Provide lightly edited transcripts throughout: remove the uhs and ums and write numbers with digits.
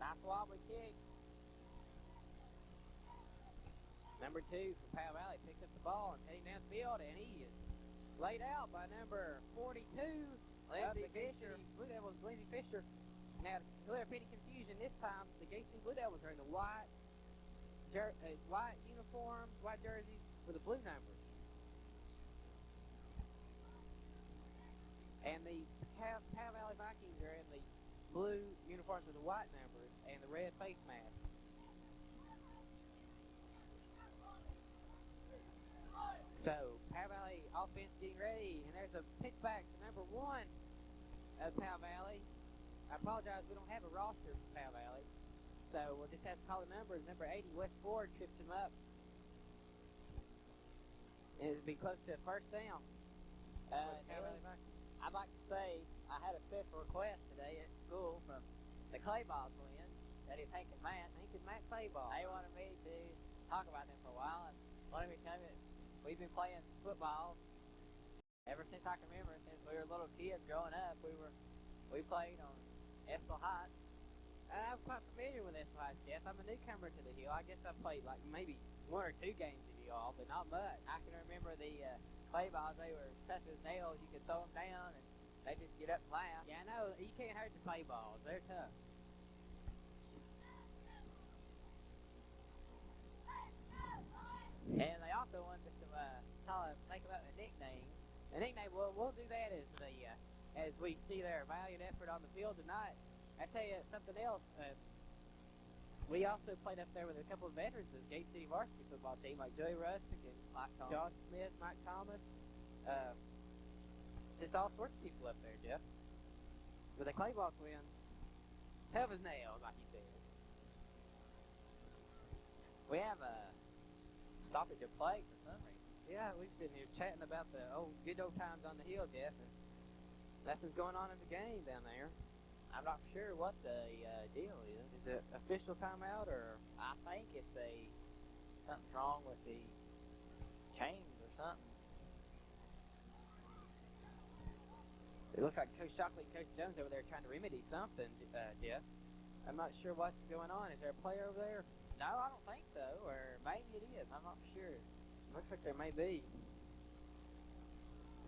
Nice wobbly kick. Number 2 for Powell Valley picks up the ball and heading downfield, and he is laid out by number 42, Lindsey Fisher. Blue Devils, Lindsey Fisher. Now, to clear up any confusion, this time the Gate City Blue Devils are in the white uniforms, white jerseys with the blue numbers. And the Powell Valley Vikings are in the blue uniforms with the white numbers and the red face mask. So, Powell Valley offense getting ready, and there's a pitch back to number 1 of Powell Valley. I apologize, we don't have a roster for Powell Valley, so we'll just have to call the numbers. Number 80, West Ford, trips him up. And it'll be close to a first down. I'd like to say I had a special request today at school from the Clayballs twins. That is Hank and Matt Clayball. They wanted me to talk about them for a while, and wanted me to tell you that we've been playing football ever since I can remember. Since we were little kids growing up, we played on Estill Heights. I'm quite familiar with Estill Heights, Jeff. I'm a newcomer to the hill. I guess I played like maybe 1 or 2 games at y'all, but not much. I can remember the Clayballs. They were tough as nails. You could throw them down and they just get up and laugh. Yeah, I know. You can't hurt the Clayballs. They're tough. And they also wanted us to think about a nickname. The nickname, we'll do that as we see their valiant effort on the field tonight. I tell you something else. We also played up there with a couple of veterans of the Gate City varsity football team, like Joey Rustick and Josh Smith, Mike Thomas. Just all sorts of people up there, Jeff. But the Clayball twins, tough as nails, like you said. We have a stoppage of play for some reason. Yeah, we've been here chatting about the good old times on the hill, Jeff, and nothing's going on in the game down there. I'm not sure what the deal is. Is it official timeout, or I think it's something's wrong with the chains or something. It looks like Coach Shockley and Coach Jones over there trying to remedy something, Jeff. I'm not sure what's going on. Is there a player over there? No, I don't think so, or maybe it is. I'm not sure. Looks like there may be.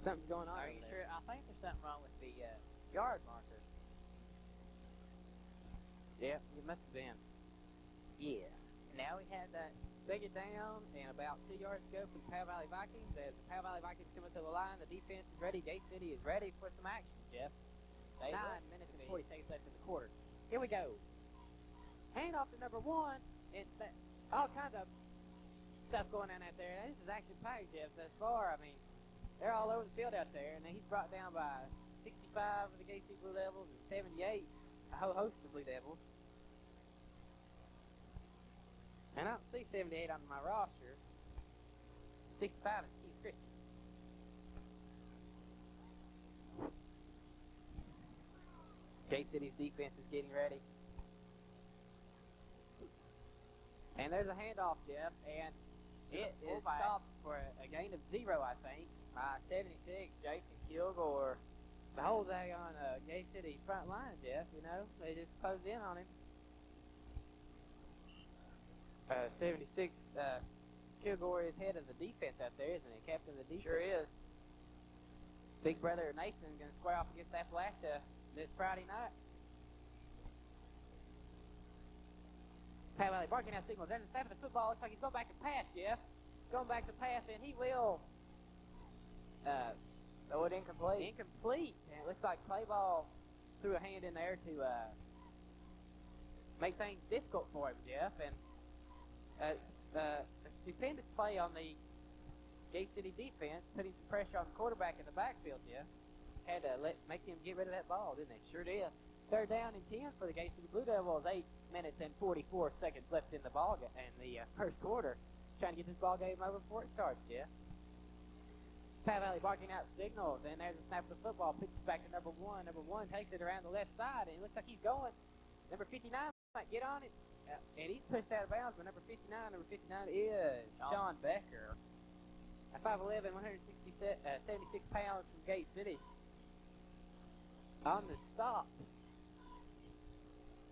Something's going on. Are you sure? I think there's something wrong with the yard marker. Yeah, it must have been. Yeah. Now we had that second down and about 2 yards to go for the Powell Valley Vikings. As the Powell Valley Vikings come to the line, the defense is ready. Gate City is ready for some action, Jeff. 9 minutes and 40 seconds left in the quarter. Here we go. Hand off to number 1. And all kinds of stuff going on out there. This is action-packed, Jeff, thus far. I mean, they're all over the field out there, and then he's brought down by 65 of the Gate City Blue Devils and 78, a whole host of Blue Devils. And I don't see 78 on my roster. 65 is Keith Christian. Gate City's defense is getting ready. And there's a handoff, Jeff, and it is stopped for a gain of 0, I think, by 76, Jason Kilgore. The whole day on Gate City front line, Jeff, you know. They just closed in on him. 76, Kilgore is head of the defense out there, isn't he? Captain of the defense. Sure is. Big brother Nathan is going to square off against Appalachia this Friday night. Powell Valley barking out signals. There's the snap of the football. Looks like he's going back to pass, Jeff. Going back to pass, and he will throw it incomplete. Incomplete. And it looks like Clayball threw a hand in there to make things difficult for him, Jeff. And a stupendous play on the Gate City defense, putting some pressure on the quarterback in the backfield, Jeff. Had to make him get rid of that ball, didn't they? Sure did. 3rd down and 10 for the Gate City Blue Devils. 8 minutes and 44 seconds left in the ball in the first quarter. Trying to get this ball game over before it starts, Jeff. Powell Valley barking out signals, and there's a snap of the football. Pitches back to number 1. Number 1 takes it around the left side, and it looks like he's going. Number 59 might get on it. And he's pushed out of bounds, but number 59 is Sean Becker. A 5'11", 76 pounds from Gate City. On the stop.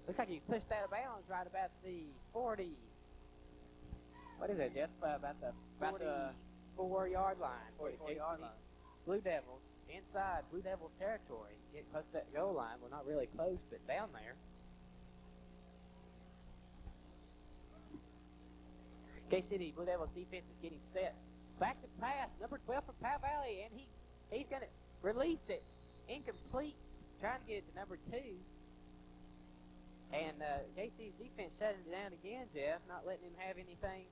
Looks like he pushed out of bounds right about the 40. What is it, Jeff? About the 44-yard line. 44-yard line. Blue Devils inside Blue Devils territory. Getting close to that goal line. Well, not really close, but down there. K-City Blue Devils defense is getting set. Back to pass, number 12 from Powell Valley, and he's going to release it. Incomplete. Trying to get it to number 2. And KC's defense shutting it down again, Jeff. Not letting him have anything.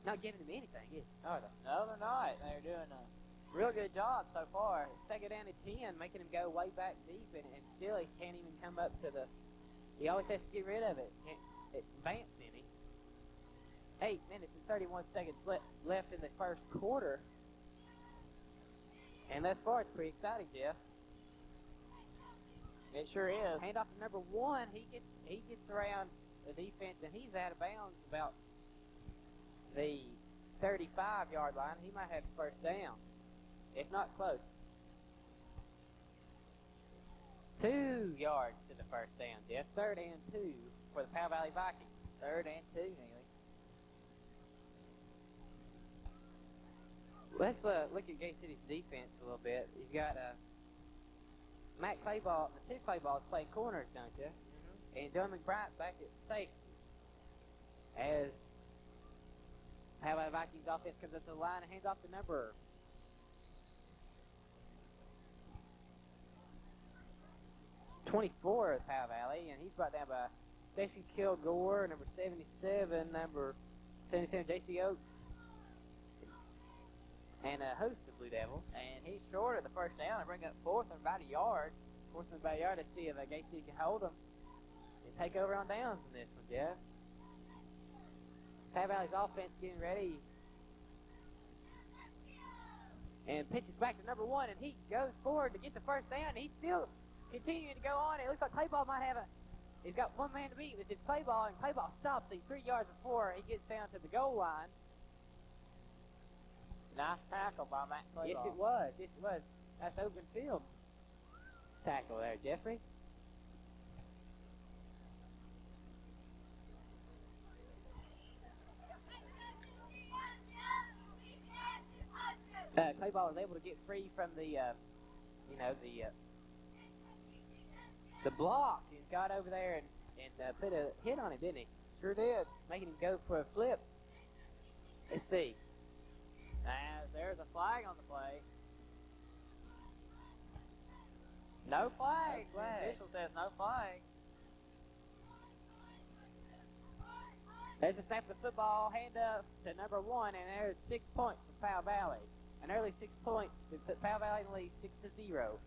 Not giving him anything, is it? No, they're not. They're doing a real good job so far. Take it down to 10, making him go way back deep, and still he can't even come up to the... He always has to get rid of it. Can't advance any. 8 minutes and 31 seconds left in the first quarter. And thus far, it's pretty exciting, Jeff. It sure is. Hand off to number 1. He gets around the defense, and he's out of bounds about the 35-yard line. He might have first down, if not close. 2 yards to the first down, Jeff. 3rd and 2 for the Powell Valley Vikings. 3rd and 2, Neely. Let's look at Gate City's defense a little bit. You've got Matt Clayball, the 2 Clayballs play corners, don't you? Mm-hmm. And John McBride back at safety. As Powell Valley Vikings offense comes up to the line and hands off the number 24 of Powell Valley, and he's brought down by Stephen Kilgore, number 77, number 77, J.C. Oaks, and a host of Blue Devils. And he's short of the first down and bring up 4th and about a yard. 4th and about a yard to see if Gate City can hold them and take over on downs in this one, Jeff. Powell Valley's offense getting ready. And pitches back to number 1, and he goes forward to get the first down. He's still continuing to go on. It looks like Clayball might have he's got one man to beat, which is Clayball, and Clayball stops him 3 yards before he gets down to the goal line. Nice tackle by Matt Clayball. Yes, it was. Yes, it was. That's open field tackle there, Jeffrey. Clayball was able to get free from the block. He got over there and put a hit on him, didn't he? Sure did. Making him go for a flip. Let's see. There's a flag on the play. No flag. No flag. The official says no flag. There's a snap of the football, hand up to number 1, and there's 6 points for Powell Valley. An early 6 points to put Powell Valley in the lead 6-0.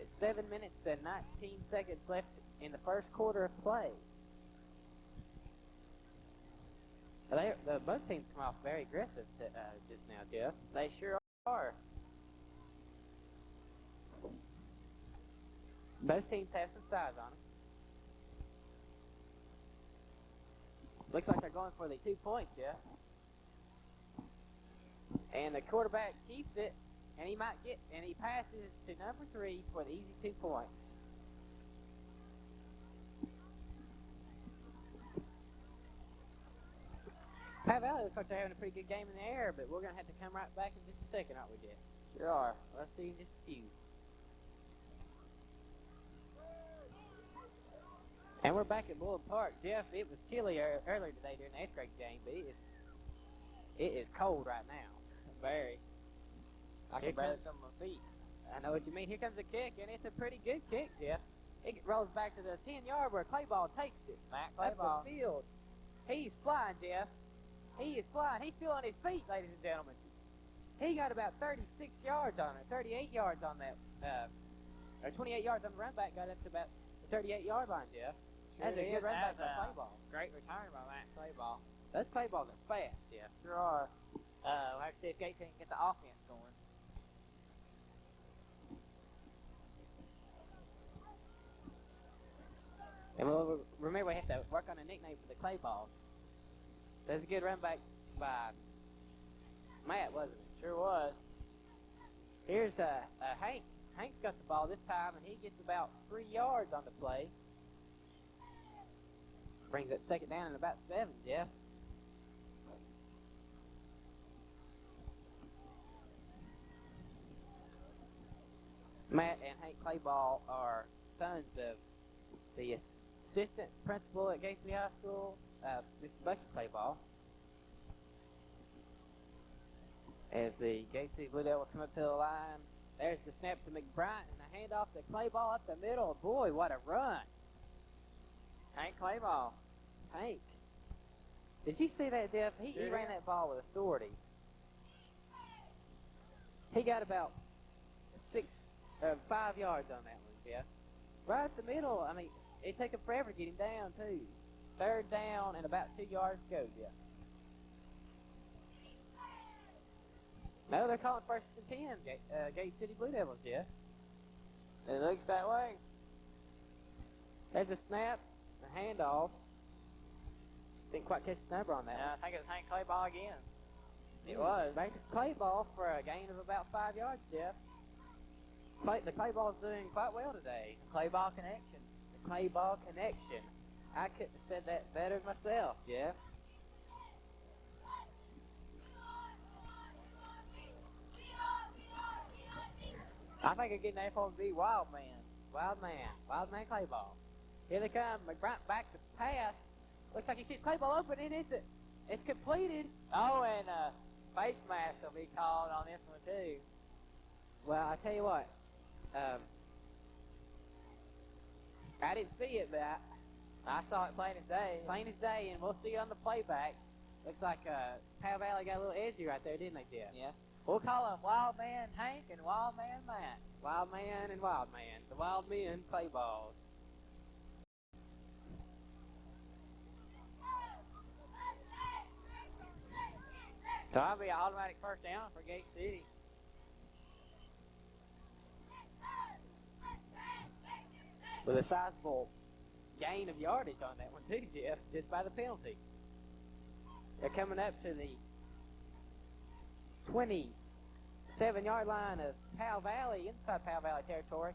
It's 7 minutes and 19 seconds left in the first quarter of play. Both teams come off very aggressive just now, Jeff. They sure are. Both teams have some size on them. Looks like they're going for the 2 points, Jeff. And the quarterback keeps it, and he passes to number 3 for the easy 2 points. Powell Valley looks like they're having a pretty good game in the air, but we're going to have to come right back in just a second, aren't we, Jeff? Sure are. Let's see in just a few. And we're back at Bullen Park. Jeff, it was chilly earlier today during the 8th grade game, but it is cold right now. Very. I can barely feel my feet. I know what you mean. Here comes the kick, and it's a pretty good kick, Jeff. It rolls back to the 10-yard where Clayball takes it. Matt Clayball. Up the field. He's flying, Jeff. He is flying. He's still on his feet, ladies and gentlemen. He got about 36 yards on it, 38 yards on that, or 28 yards on the run back, got up to about the 38-yard line, Jeff. That's a good run back by Clayball. Great return by Matt Clayball. Those Clayballs are fast, Jeff. Sure are. We'll have to see if Gate can get the offense going. And we'll remember we have to work on a nickname for the Clayballs. That's a good run back by Matt, wasn't it? Sure was. Here's Hank. Hank's got the ball this time, and he gets about 3 yards on the play. brings up second down and about 7, Jeff. Matt and Hank Clayball are sons of the assistant principal at Gate City High School, Mr. Bucky Clayball. As the Gate City Blue Devils come up to the line, there's the snap to McBride and the handoff to Clayball up the middle. Boy, what a run. Hank Clayball. Hank. Did you see that, Jeff? He ran that ball with authority. He got about 5 yards on that one, Jeff. Right up the middle. I mean, it took him forever to get him down, too. Third down and about 2 yards to go, Jeff. No, they're calling first and 10, Gate City Blue Devils, Jeff. It looks that way. There's a snap, a handoff. Didn't quite catch the number on that one. I think it was Hank Clayball again. It was. Back to Clayball for a gain of about 5 yards, Jeff. The Clayball's doing quite well today. The Clayball connection. The Clayball connection. I couldn't have said that better myself, Jeff. I think I'm getting that for to be Wild Man. Wild Man Clayball. Here they come. McBride back to pass. Looks like he sees Clayball open, and it's completed. Oh, and face mask will be called on this one, too. Well, I tell you what. I didn't see it, but I saw it plain as day. Plain as day, and we'll see it on the playback. Looks like Powell Valley got a little edgy right there, didn't they, Jeff? Yeah. We'll call him Wild Man Hank and Wild Man Matt. Wild Man and Wild Man. The Wild Men play balls. So that'll be an automatic first down for Gate City. With a sizable gain of yardage on that one too, Jeff, just by the penalty. They're coming up to the 27-yard line of Powell Valley, inside Powell Valley territory.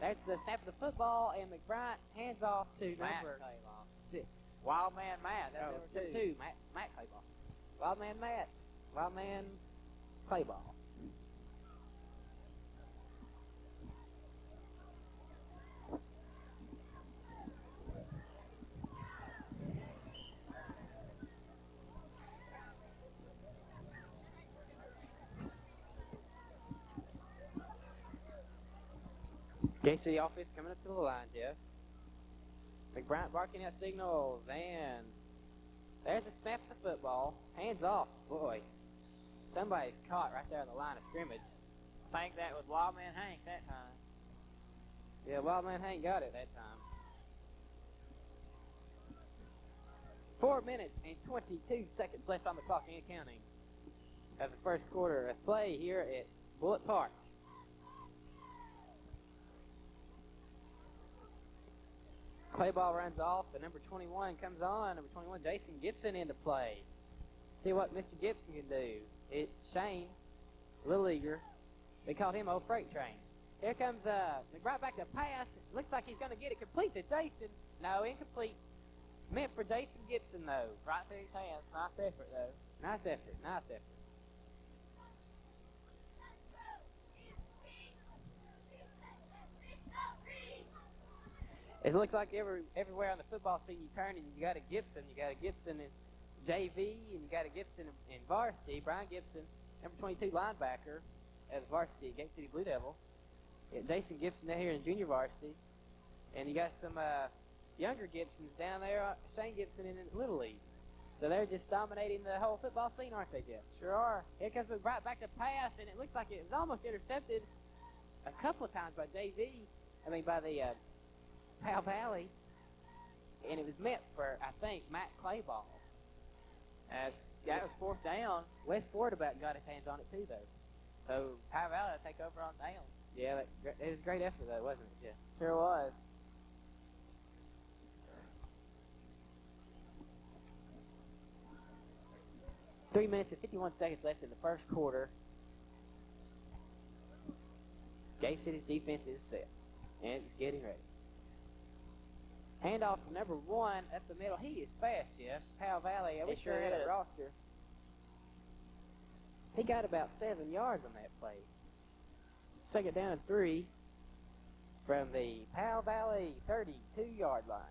There's the snap of the football, and McBride hands off to number 6. Wild Man Matt, that's number 2. Matt Clayball. Wild Man Matt. Wild Man Clayball. Gate City offense coming up to the line, Jeff. McBride barking out signals, and there's a snap of the football. Hands off. Boy, somebody's caught right there on the line of scrimmage. I think that was Wild Man Hank that time. Yeah, Wild Man Hank got it that time. 4 minutes and 22 seconds left on the clock and counting of the first quarter of play here at Bullitt Park. Clayball runs off, the number 21 comes on. Number 21, Jason Gibson into play. See what Mr. Gibson can do. It's Shane, Little Eager. They called him Old Freight Train. Here comes McBride back to pass. Looks like he's going to get it complete to Jason. No, incomplete. Meant for Jason Gibson, though. Right through his hands. Nice effort, though. Nice effort, nice effort. It looks like everywhere on the football field you turn and you got a Gibson. You got a Gibson in JV and you got a Gibson in varsity. Brian Gibson, number 22 linebacker at the varsity at Gate City Blue Devil. Jason Gibson down here in junior varsity. And you got some younger Gibsons down there, Shane Gibson in Little League. So they're just dominating the whole football scene, aren't they, Jeff? Sure are. Here comes McBride back to pass, and it looks like it was almost intercepted a couple of times by by the Powell Valley, and it was meant for, I think, Matt Clayball. That was fourth down. Wes Ford about got his hands on it too, though. So Powell Valley will take over on down. Yeah, it was a great effort, though, wasn't it, Jeff? Sure was. Three minutes and 51 seconds left in the first quarter. Gate City's defense is set, and it's getting ready. Handoff to number 1 up the middle. He is fast, Jeff. Powell Valley. I wish sure we had a is. roster. He got about 7 yards on that play. Second down and 3 from the Powell Valley 32-yard line.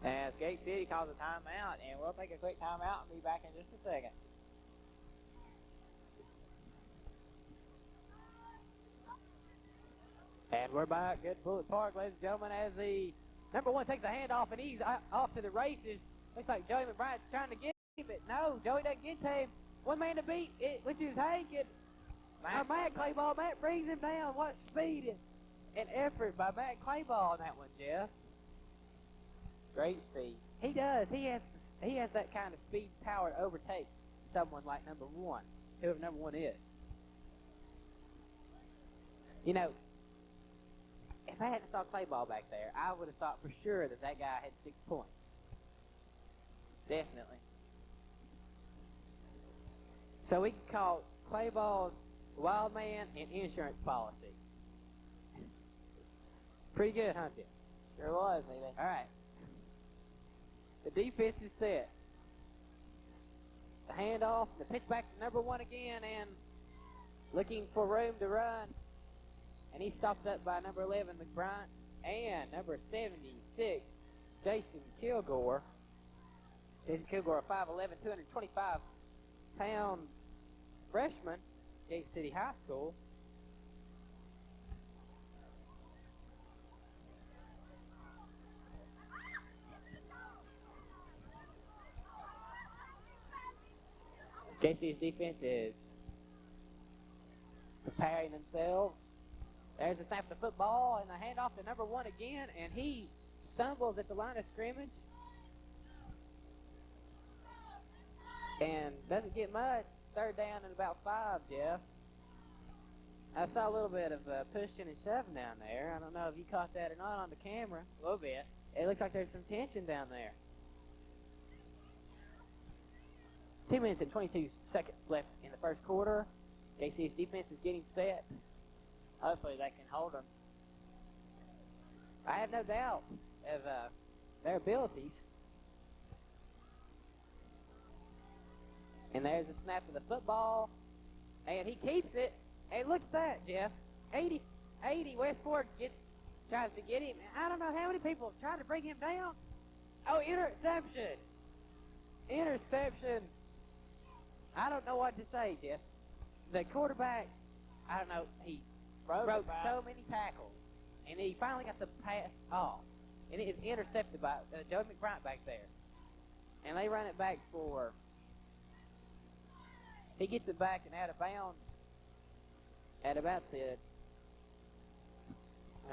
As Gate City calls a timeout, and we'll take a quick timeout and be back in just a second. And we're back at Bullet Park, ladies and gentlemen, as the number 1 takes a handoff, and he's off to the races. Looks like Joey McBride's trying to get him, but no, Joey doesn't get to him. One man to beat, which is Hank, and Matt Clayball. Matt brings him down. What speed and effort by Matt Clayball on that one, Jeff. Great speed. He does. He has that kind of speed, power to overtake someone like number 1, whoever number 1 is. You know, if I hadn't saw Clayball back there, I would have thought for sure that that guy had 6 points. Definitely. So we can call Clayball's Wild Man and insurance policy. Pretty good, huh, Jim? Sure was, Neely. All right. The defense is set. The handoff, the pitch back to number 1 again, and looking for room to run. And he stopped up by number 11, McBride, and number 76, Jason Kilgore. Jason Kilgore, a 5'11", 225-pound freshman, Gate City High School. JC's defense is preparing themselves. There's a snap of the football and a handoff to number 1 again, and he stumbles at the line of scrimmage and doesn't get much. Third down and about 5, Jeff. I saw a little bit of pushing and shoving down there. I don't know if you caught that or not on the camera. A little bit. It looks like there's some tension down there. 2 minutes and 22 seconds left in the first quarter. JC's defense is getting set. Hopefully they can hold them. I have no doubt of their abilities. And there's a snap of the football. And he keeps it. Hey, look at that, Jeff. 80, Westport tries to get him. I don't know how many people have tried to bring him down. Oh, interception. Interception. I don't know what to say, Jeff. The quarterback, I don't know, he broke so many tackles. And he finally got the pass off. And it is intercepted by Joey McBride back there. And they run it back for... He gets it back and out of bounds at about the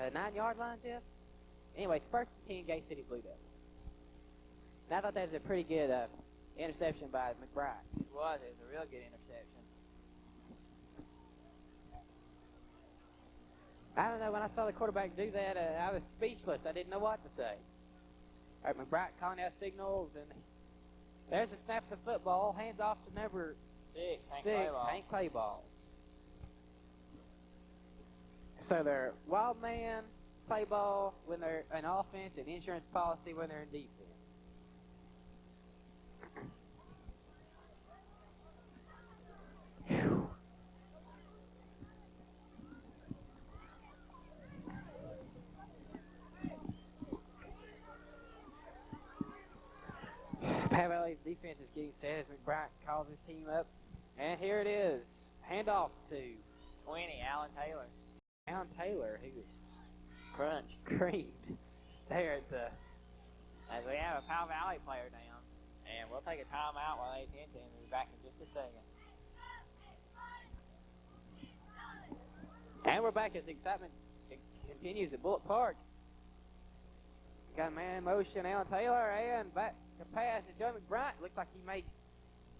9-yard line, Jeff. Anyway, first and 10, Gate City Blue Devils. And I thought that was a pretty good interception by McBride. It was a real good interception. I don't know, when I saw the quarterback do that, I was speechless. I didn't know what to say. All right, McBride calling out signals, and there's a snap of the football. Hands off to number 6, Hank Clayball. So they're wild man, Clayball when they're in offense, and insurance policy when they're in defense. Whew. Powell Valley's defense is getting set as McBride calls his team up. And here it is. Handoff to 20, Alan Taylor. Alan Taylor, who is creamed there at the... As we have a Powell Valley player down. And we'll take a timeout while they attend to him. We'll be back in just a second. And we're back as the excitement continues at Bullet Park. Got a man in motion, Alan Taylor, and back to pass to Joe McBride. Looks like he may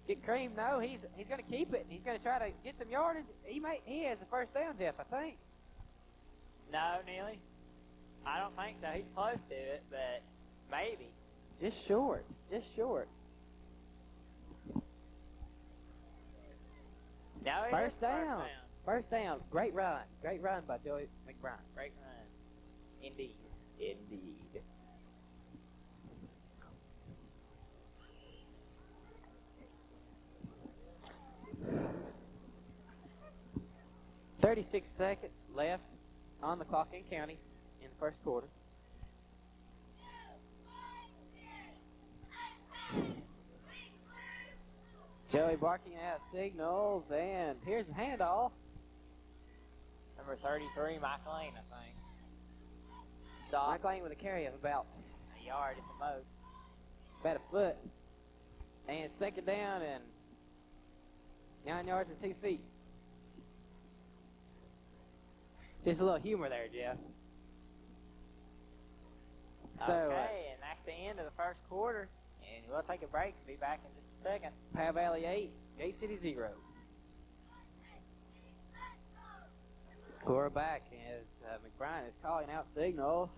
get creamed. No, he's going to keep it. He's going to try to get some yardage. He has the first down, Jeff, I think. No, Neely. I don't think so. He's close to it, but maybe. Just short. Just short. No, First down. First down. Great run. Great run by Joey McBride. Great run. 36 seconds left on the clock in county in the first quarter. Joey barking out signals, and here's the handoff. Number 33, Mike Lane, I think. Mike Lane with a carry of about a yard at the most. About a foot. And second down and 9 yards and 2 feet. Just a little humor there, Jeff. So, okay, and that's the end of the first quarter. And we'll take a break and be back in just a second. Powell Valley 8, Gate City 0. We're back as McBride is calling out signals.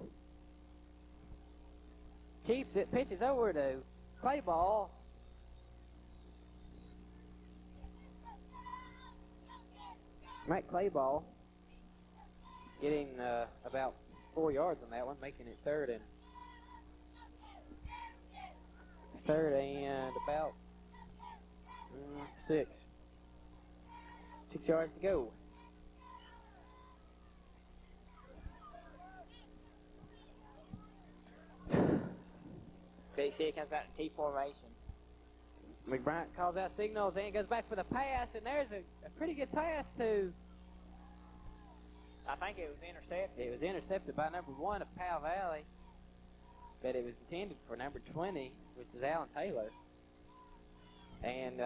Keeps it, pitches over to play ball. Matt Clayball getting about 4 yards on that one, making it third and about 6. 6 yards to go. KC comes out in T formation. McBride calls out signals and goes back for the pass, and there's a pretty good pass to... I think it was intercepted. It was intercepted by number 1 of Powell Valley, but it was intended for number 20, which is Alan Taylor. And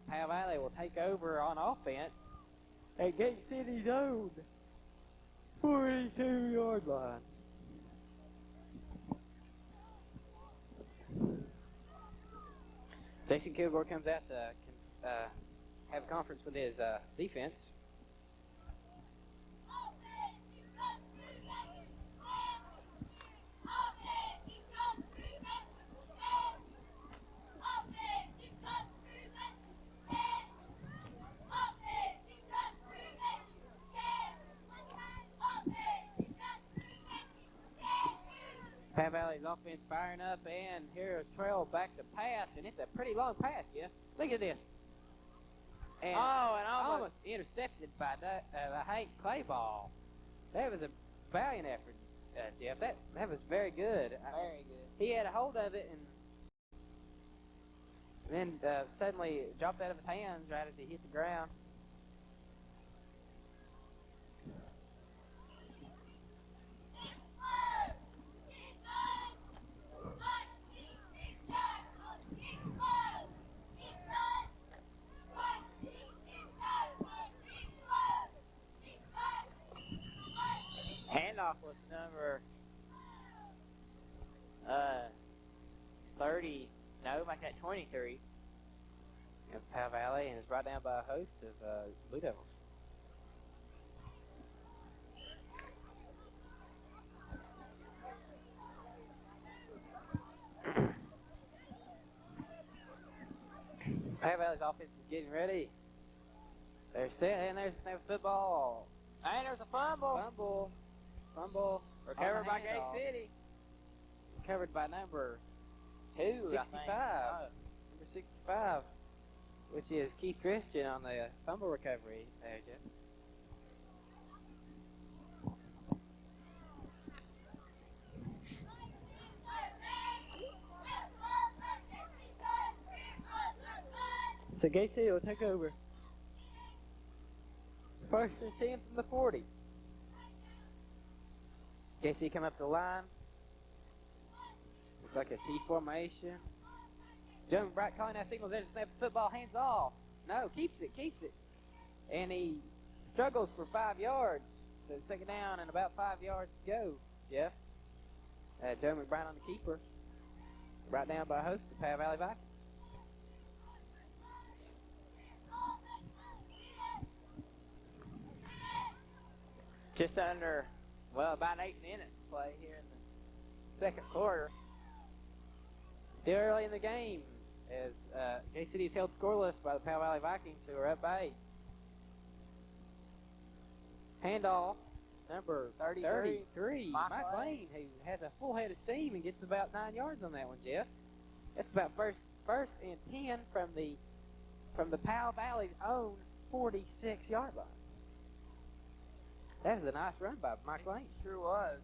Powell Valley will take over on offense at Gate City's own 42-yard line. Jason Kilgore comes out to have a conference with his defense. Powell Valley's offense firing up, and here's Trail back to pass, and it's a pretty long pass, yeah. Look at this. And almost intercepted by Hank Clayball. That was a valiant effort, Jeff. That was very good. Very good. He had a hold of it, and then suddenly it dropped out of his hands right as he hit the ground. Handoff was number 30. No, make that 23. Of Powell Valley, and it's brought down by a host of Blue Devils. Powell Valley's offense is getting ready. They're set, and there's no football. And there's a fumble. Fumble. Recovered by Gate City. Recovered by number 2, 65. I think. Number 65, which is Keith Christian on the fumble recovery there, Jeff. So Gate City will take over. First and 10 from the 40. Gate City come up the line. Looks like a T formation. Joe Bright calling out signals there to snap the football, hands off. No, keeps it. And he struggles for 5 yards. So second down and about 5 yards to go, Jeff. Joe McBride on the keeper. Right down by host, the Powell Valley Vikings. Just under, about 8 minutes to play here in the second quarter. Still early in the game as Gate City is held scoreless by the Powell Valley Vikings, who are up by 8. Handoff, number 33, Mike Lane, who has a full head of steam and gets about 9 yards on that one, Jeff. That's about first and 10 from the Powell Valley's own 46-yard line. That was a nice run by Mike Lane. Sure was.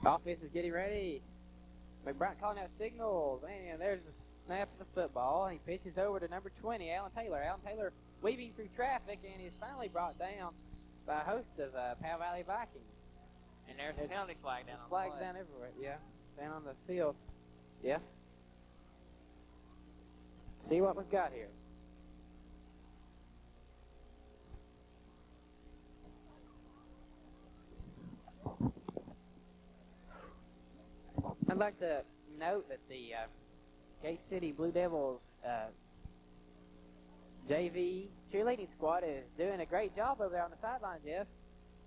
Offense is getting ready. McBride calling out signals. Man, there's a snap of the football. He pitches over to number 20, Alan Taylor. Alan Taylor weaving through traffic and is finally brought down by a host of Powell Valley Vikings. And there's a penalty flag down on the Flags play. down everywhere, yeah. Down on the field. Yeah. See what we've got here. I'd like to note that the Gate City Blue Devils JV cheerleading squad is doing a great job over there on the sideline, Jeff.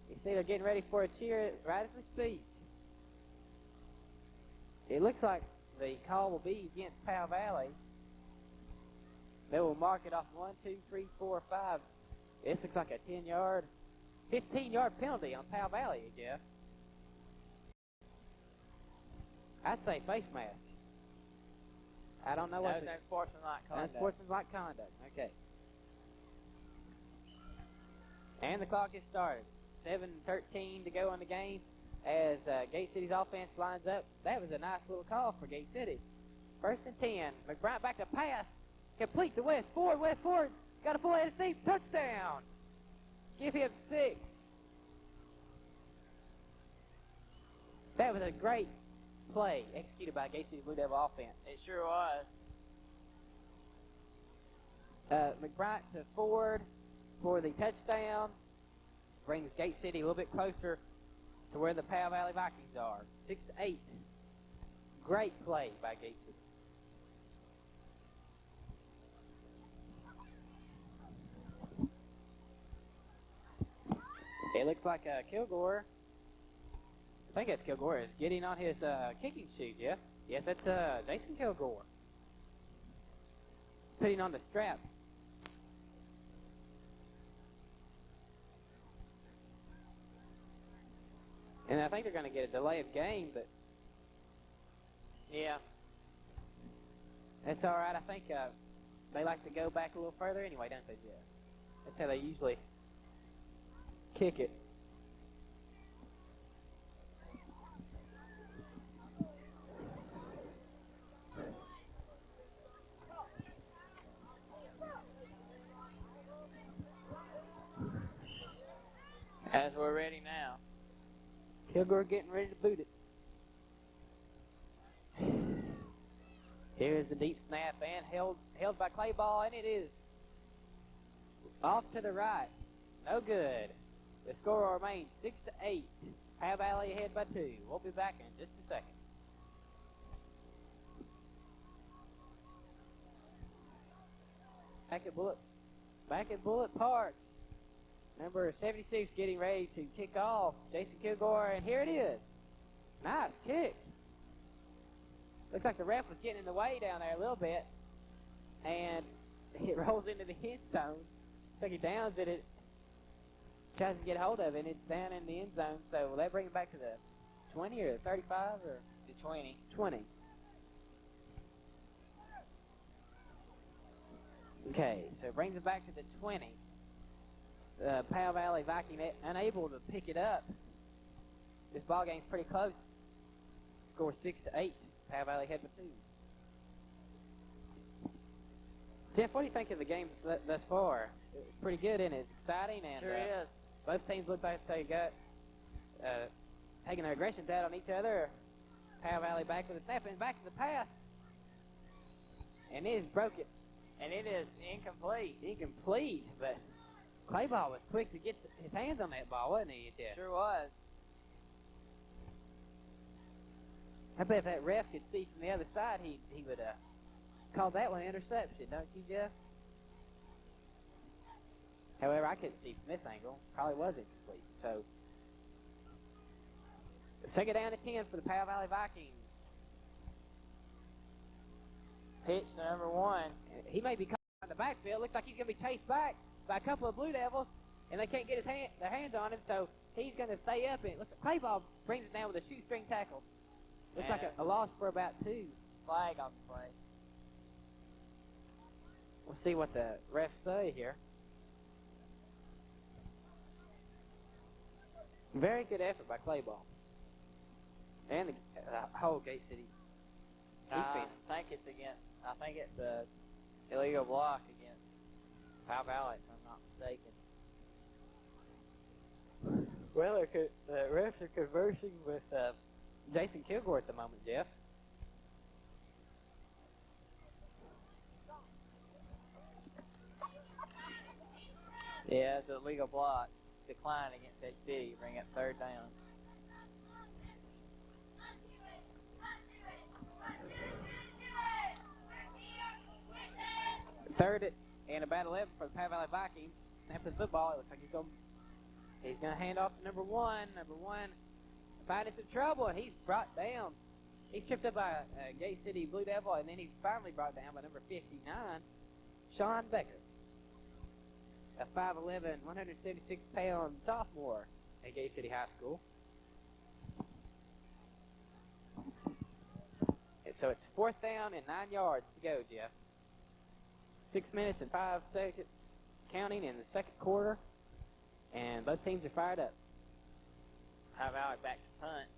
You see they're getting ready for a cheer right as we speak. It looks like the call will be against Powell Valley. They will mark it off 1, 2, 3, 4, 5. This looks like a 10-yard, 15-yard penalty on Powell Valley, Jeff. I'd say face mask. I don't know what. No, unsportsmanlike conduct. Unsportsmanlike conduct. Okay. And the clock is started. 7:13 to go in the game as Gate City's offense lines up. That was a nice little call for Gate City. 1st and 10. McBride back to pass. Complete to West Ford. West Ford got a full head of steam. Touchdown. Give him 6. That was a great play executed by Gate City Blue Devil offense. It sure was. McBride to Ford for the touchdown. Brings Gate City a little bit closer to where the Powell Valley Vikings are. 6-8. Great play by Gate City. It looks like Kilgore, I think that's Kilgore, is getting on his kicking shoes, yeah? Yes, that's Jason Kilgore. Putting on the strap. And I think they're going to get a delay of game, but yeah, that's all right. I think they like to go back a little further anyway, don't they, Jeff? That's how they usually kick it. As we're ready now. Kilgore getting ready to boot it. Here's the deep snap and held by Clayball, and it is off to the right. No good. The score remains 6-8. Powell Valley ahead by 2. We'll be back in just a second. Back at Bullet Park. Number 76 getting ready to kick off. Jason Kilgore, and here it is. Nice kick. Looks like the ref was getting in the way down there a little bit. And it rolls into the end zone. Looks like he downs it. Tries to get hold of it, and it's down in the end zone. So will that bring it back to the 20 or the 35 or? The 20. 20. Okay, so it brings it back to the 20. Powell Valley Viking unable to pick it up. This ball game's pretty close. Score 6-8. Powell Valley head by 2. Jeff, what do you think of the game thus far? It's pretty good, and it's exciting, and Sure is. both teams look like they got taking their aggressions out on each other. Powell Valley back with a snap and back to the pass, and it is broken. And it is incomplete. Incomplete, but Clayball was quick to get his hands on that ball, wasn't he? Yeah. Sure was. I bet if that ref could see from the other side, he would call that one an interception, don't you, Jeff? However, I couldn't see from this angle. Probably was incomplete. So, 2nd down to 10 for the Powell Valley Vikings. Pitch to number 1. He may be caught in the backfield. Looks like he's going to be chased back by a couple of Blue Devils, and they can't get their hands on him, so he's going to stay up. And looks like Clayball brings it down with a shoestring tackle. Looks like a loss for about 2. Flag on the play. We'll see what the refs say here. Very good effort by Clayball. And the whole Gate City defense. I think it's a illegal block against Powell Valley, if I'm not mistaken. Well, the refs are conversing with Jason Kilgore at the moment, Jeff. Yeah, it's a legal block. Decline against Gate City. Bring up 3rd down. Third and about 11 for the Powell Valley Vikings. Snap the football. It looks like he's gonna hand off to number 1. Number 1 finding some trouble, and he's brought down. He's tripped up by Gate City Blue Devil, and then he's finally brought down by number 59, Sean Becker, a 5'11", 176-pound sophomore at Gate City High School. And so it's 4th down and 9 yards to go, Jeff. 6 minutes and 5 seconds counting in the 2nd quarter, and both teams are fired up. Powell Valley back to punt.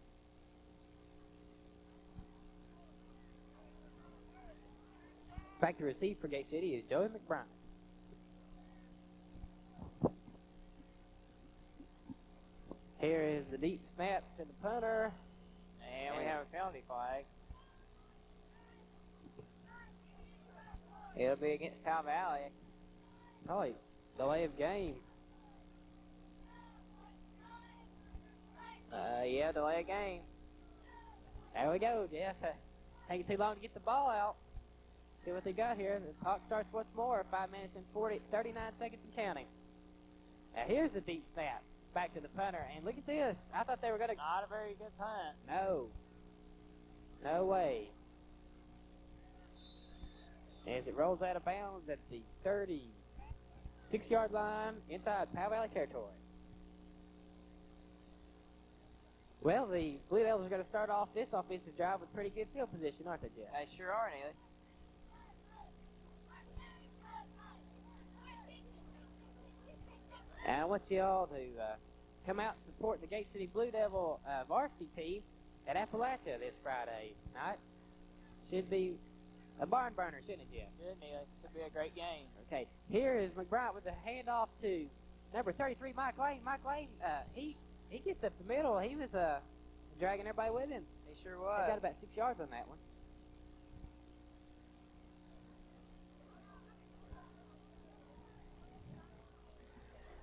Back to receive for Gate City is Joey McBride. Here is the deep snap to the punter. And we have a penalty flag. It'll be against Powell Valley. Probably delay of game. Yeah, delay of game. There we go, Jeff. Taking too long to get the ball out. See what they got here. The clock starts once more. 5 minutes and 39 seconds and counting. Now here's the deep snap. Back to the punter. And look at this. I thought they were going to... Not a very good punt. No. No way. As it rolls out of bounds at the 36-yard line inside Powell Valley territory. Well, the Blue Devils are going to start off this offensive drive with pretty good field position, aren't they, Jeff? They sure are, Neely. And I want you all to come out and support the Gate City Blue Devil varsity team at Appalachia this Friday night. Should be a barn burner, shouldn't it, Jeff? Should, Neely. Should be a great game. Okay, here is McBride with the handoff to number 33, Mike Lane. Mike Lane, he gets up the middle. He was dragging everybody with him. He sure was. He got about 6 yards on that one.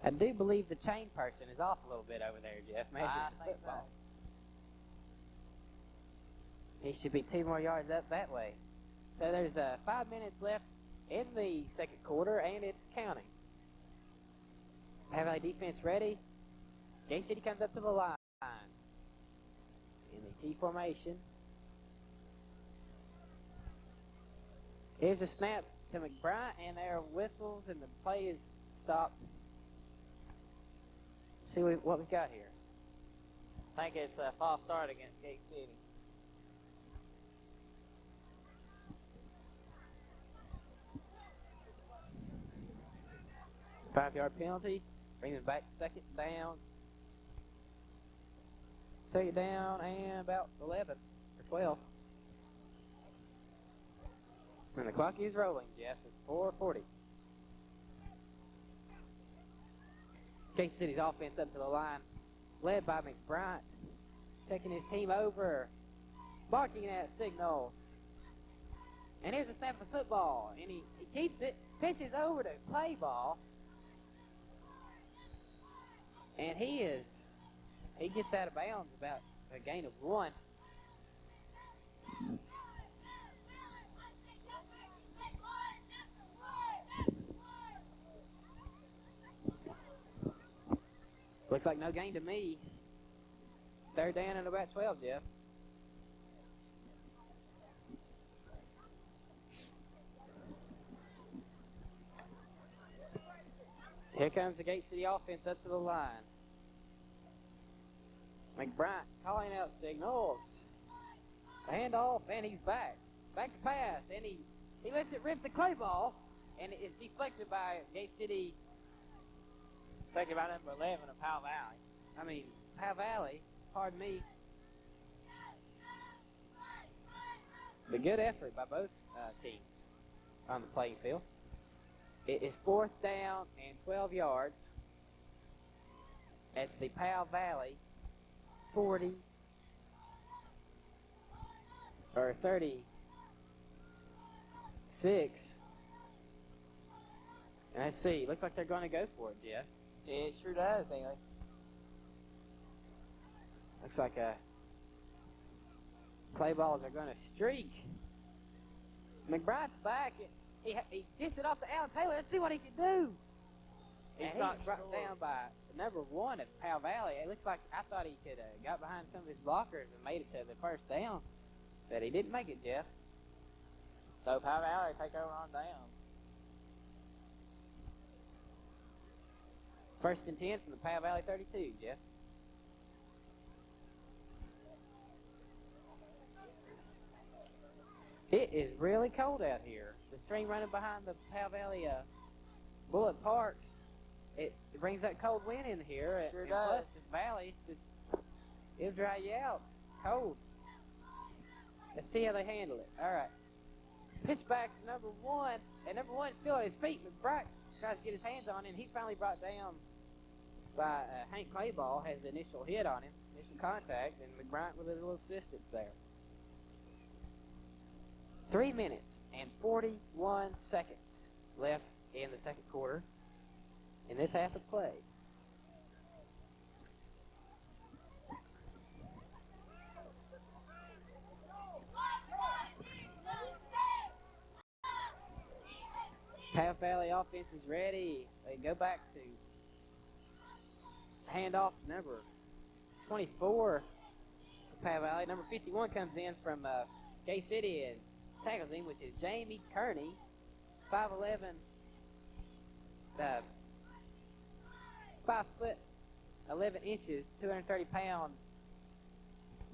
I do believe the chain person is off a little bit over there, Jeff. I think so. He should be 2 more yards up that way. So there's 5 minutes left in the 2nd quarter, and it's counting. Have our defense ready. Gate City comes up to the line in the T formation. Here's a snap to McBride, and there are whistles, and the play is stopped. See what we've got here. I think it's a false start against Gate City. Five-yard penalty. Brings it back to 2nd down. 2nd down and about 11 or 12. And the clock is rolling, Jeff. It's 4:40. Gate City's offense up to the line, led by McBride, taking his team over, barking at signals. And here's a snap of football, and he keeps it, pitches over to play ball, and he gets out of bounds about a gain of 1. Looks like no gain to me. 3rd down and about 12, Jeff. Here comes the Gate City offense up to the line. McBride calling out signals. handoff, and he's back. Back to pass, and he lets it rip the clay ball, and it's deflected by Gate City. Deflected by number 11 of Powell Valley. I mean, Powell Valley, pardon me. But good effort by both teams on the playing field. It is 4th down and 12 yards at the Powell Valley 40 or 36. And let's see, looks like they're going to go for it, Jeff. It sure does, Haley. Looks like play balls are going to streak. McBride's back. He gets it off to Alan Taylor. Let's see what he can do. And he got brought down by number 1 at Powell Valley. It looks like I thought he could have got behind some of his blockers and made it to the first down. But he didn't make it, Jeff. So Powell Valley take over on down. 1st and 10 from the Powell Valley 32, Jeff. It is really cold out here. The stream running behind the Powell Valley Bullet Park, it brings that cold wind in here. Sure and does. Plus, this valley, it'll dry you out. Cold. Let's see how they handle it. All right. Pitch back to number 1, and number 1's still at his feet. McBride tries to get his hands on him. He's finally brought down by Hank Clayball, has the initial hit on him, initial contact, and McBride with a little assistance there. 3 minutes and 41 seconds left in the second quarter in this half of play. Powell Valley offense is ready. They go back to handoff to number 24 for Powell Valley. Number 51 comes in from Gay City and tackles him, which is Jamie Kearney, 5'11", 5 foot 11 inches, 230-pound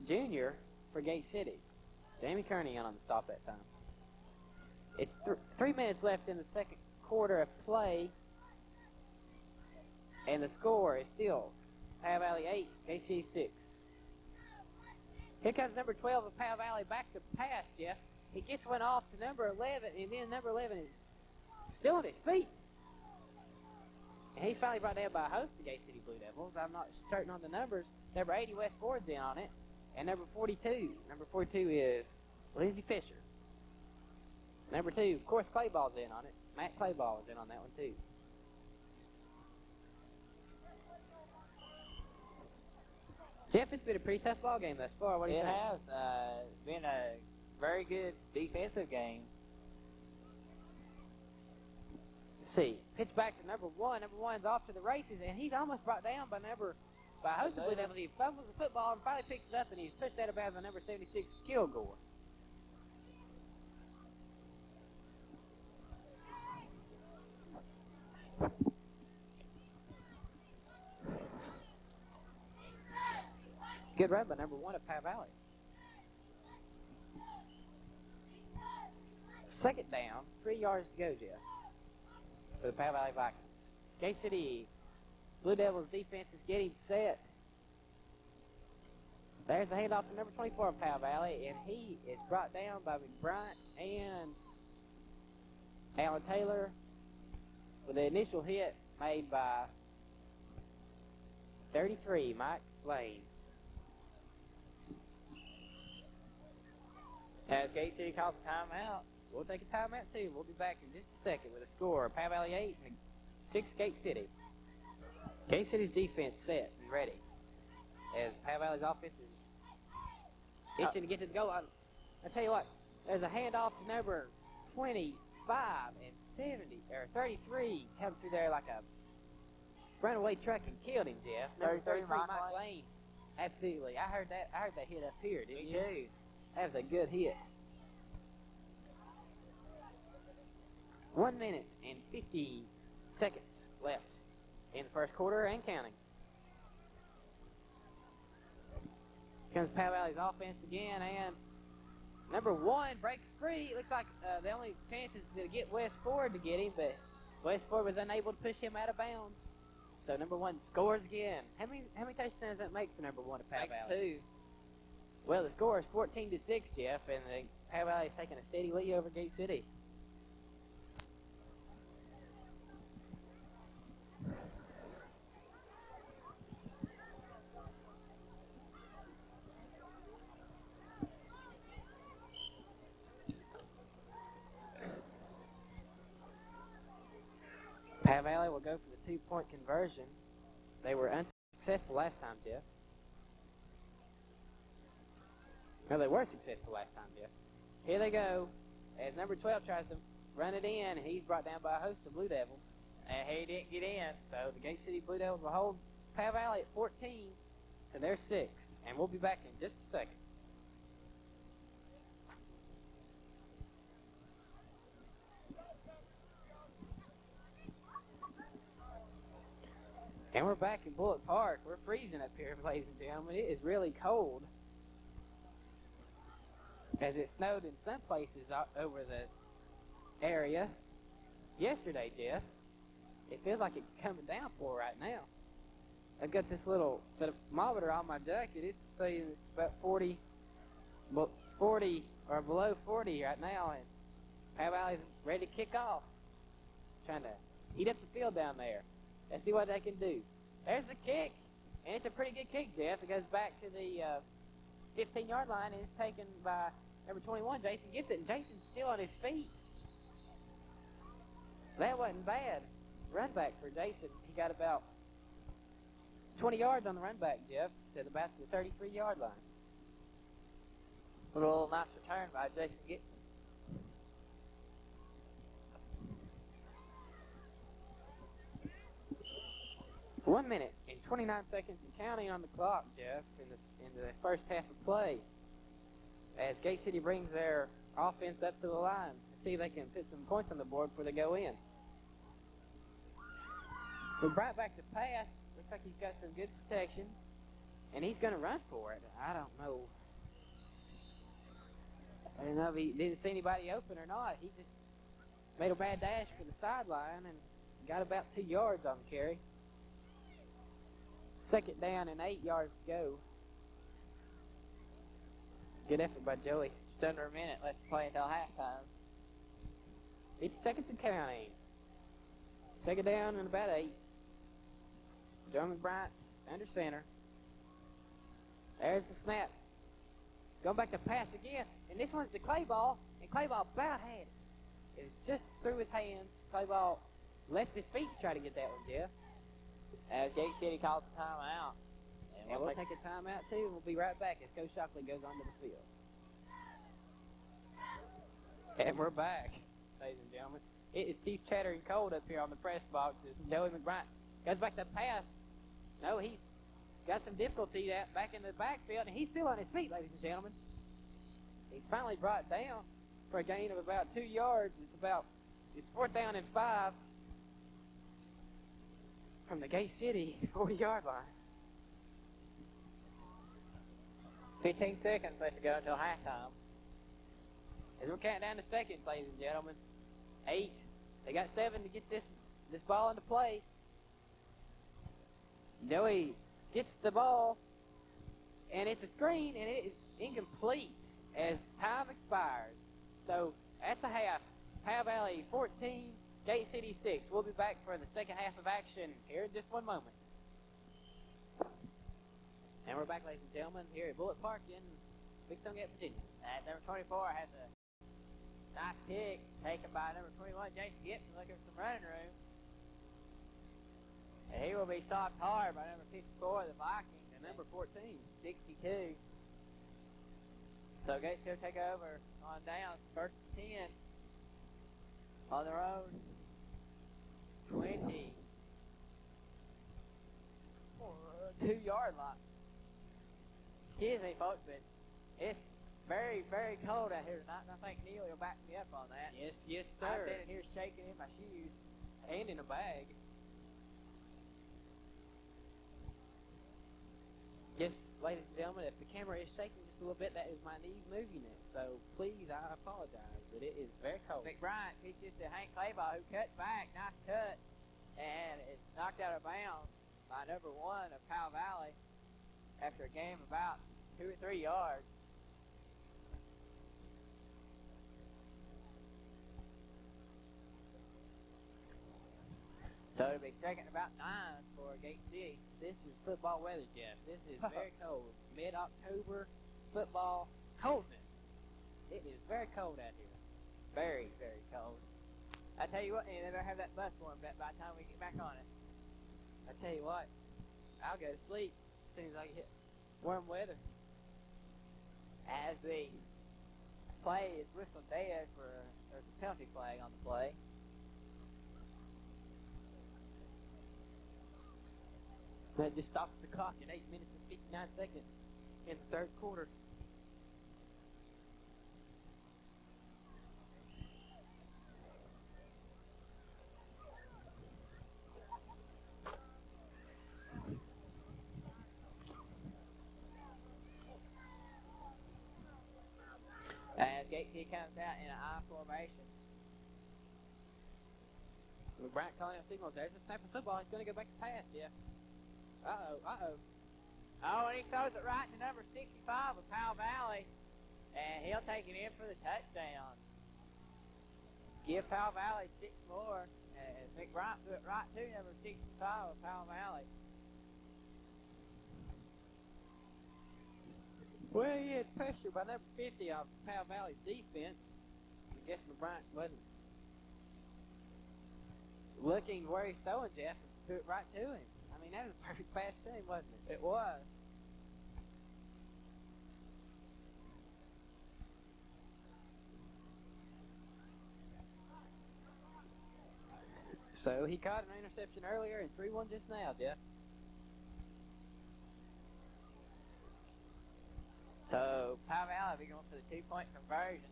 junior for Gate City. Jamie Kearney on the stop that time. It's 3 minutes left in the second quarter of play, and the score is still Powell Valley 8, Gate City 6. Here comes number 12 of Powell Valley back to pass, Jeff. He gets one off to number 11, and then number 11 is still on his feet. And he's finally brought down by a host of Gate City Blue Devils. I'm not certain on the numbers. Number 80, West Ford's in on it. And number 42. Number 42 is Lindsey Fisher. Number 2, of course, Clayball's in on it. Matt Clayball is in on that one, too. Jeff, it's been a pretty tough ball game thus far. What do you think? It has. It's been a very good defensive game. Let's see. Pitch back to number 1. Number 1's off to the races, and he's almost brought down by a host of Blue Devils. He fumbles the football and finally picks it up, and he's pushed out of bounds by number 76, Kilgore. Good run by number 1 at Powell Valley. Second down, 3 yards to go, Jeff, for the Powell Valley Vikings. Gate City Blue Devils defense is getting set. There's the handoff to number 24 of Powell Valley, and he is brought down by McBride and Alan Taylor with the initial hit made by 33, Mike Lane. As Gate City calls a timeout, we'll take a timeout too. We'll be back in just a second with a score of Powell Valley 8 and 6 Gate City. Gate City's defense set and ready, as Powell Valley's offense is itching to get to the goal line. I tell you what, there's a handoff to number 25 and 70 or 33 coming through there like a runaway truck and killed him, Jeff. Number 33, Mike Lane. Absolutely, I heard that hit up here, didn't you? Me too. That was a good hit. 1 minute and 50 seconds left in the first quarter and counting. Comes Powell Valley's offense again, and Number 1 breaks free. Looks like the only chance is to get West Ford to get him, but West Ford was unable to push him out of bounds. So number 1 scores again. How many touchdowns does that make for number 1 at Powell Valley? 2. Well, the score is 14-6, Jeff, and the Powell Valley is taking a steady lead over Gate City. Powell Valley will go for the 2-point conversion. They were unsuccessful last time, Jeff. No, they were successful last time, Jeff. Here they go. As number 12 tries to run it in, he's brought down by a host of Blue Devils. And he didn't get in. So the Gate City Blue Devils will hold Powell Valley at 14 to their 6. And we'll be back in just a second. And we're back in Bullock Park. We're freezing up here, ladies and gentlemen. It is really cold. As it snowed in some places over the area yesterday, Jeff. It feels like it's coming down for right now. I've got this little thermometer on my jacket. It's saying it's about 40 or below 40 right now, and Powell Valley's ready to kick off. Trying to heat up the field down there. Let's see what they can do. There's the kick, and it's a pretty good kick, Jeff. It goes back to the 15-yard line, and it's taken by number 21, Jason gets it, and Jason's still on his feet. That wasn't bad. Run back for Jason. He got about 20 yards on the run back, Jeff, to about the 33-yard line. A little nice return by Jason Gibson. One minute and 29 seconds and counting on the clock, Jeff, in the first half of play. As Gate City brings their offense up to the line to see if they can put some points on the board before they go in. We're right back to pass. Looks like he's got some good protection, and he's going to run for it. I don't know if he didn't see anybody open or not. He just made a bad dash for the sideline and got about 2 yards on the carry. Second down and 8 yards to go. Good effort by Joey. Just under a minute left to play until halftime. 50 seconds and counting. Second down and about 8. Joe McBride under center. There's the snap. Going back to pass again. And this one's the Clayball. And Clayball about had it. It was just through his hands. Clayball left his feet to try to get that one, Jeff. As Gate City calls the timeout. And we'll take a timeout, too, and we'll be right back as Coach Shockley goes onto the field. And we're back, ladies and gentlemen. It is Chief chattering cold up here on the press box as Joey McBride goes back to pass. No, he's got some difficulty back in the backfield, and he's still on his feet, ladies and gentlemen. He's finally brought down for a gain of about 2 yards. It's 4th down and 5 from the Gate City 40-yard line. 15 seconds left to go until halftime. As we're counting down the seconds, ladies and gentlemen. 8. They got 7 to get this ball into play. Joey gets the ball, and it's a screen, and it is incomplete as time expires. So at the half, Powell Valley 14, Gate City 6. We'll be back for the second half of action here in just one moment. And we're back, ladies and gentlemen, here at Bullock Park in Big Stone Gap, Virginia. Number 24 has a nice pick taken by number 21, Jason Gibson, looking for some running room. And he will be stopped hard by number 54, the Vikings, and number 14, 62. So Gates will take over on down, 1st and 10 on their own 20. 2-yard line. Excuse me, folks, but it's very, very cold out here tonight, and I think Neil will back me up on that. Yes, sir. I'm standing here shaking in my shoes. And in a bag. Yes, ladies and gentlemen, if the camera is shaking just a little bit, that is my knees moving it. So please, I apologize, but it is very cold. McBride pitches to Hank Claybaugh, who cuts back. Nice cut. And it's knocked out of bounds by number 1 of Powell Valley after a game of about 2 or 3 yards. So it'll be second about 9 for Gate City. This is football weather, Jeff. This is very cold. Mid-October football coldness. It is very cold out here. Very, very cold. I tell you what, they better have that bus warmed up by the time we get back on it. I tell you what, I'll go to sleep as soon as I get warm weather. As the play is whistled dead for there's a penalty flag on the play. That just stops the clock at 8 minutes and 59 seconds in the third quarter. As Gate City comes out in an I formation. Bryant calling out signals. There's a snap of football. He's going to go back to pass, yeah. Uh-oh. Oh, and he throws it right to number 65 of Powell Valley. And he'll take it in for the touchdown. Give Powell Valley 6 more. As McBride threw it right to number 65 of Powell Valley. Well, he had pressure by number 50 of Powell Valley's defense. I guess Bryant wasn't looking where he's throwing, Jeff, and threw it right to him. I mean, that was a perfect pass to him, wasn't it? It was. So he caught an interception earlier and threw one just now, Jeff. So Powell Valley will be going for the 2-point conversion.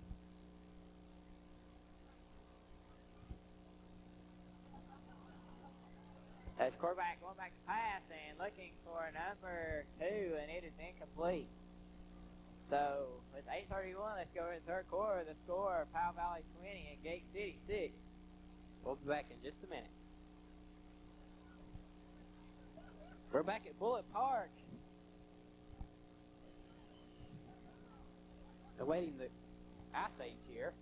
As quarterback going back to pass and looking for number 2, and it is incomplete. So with 8:31, let's go in the third quarter. The score: Powell Valley 20 and Gate City 6. We'll be back in just a minute. We're back at Bullitt Park. Awaiting the ice age here.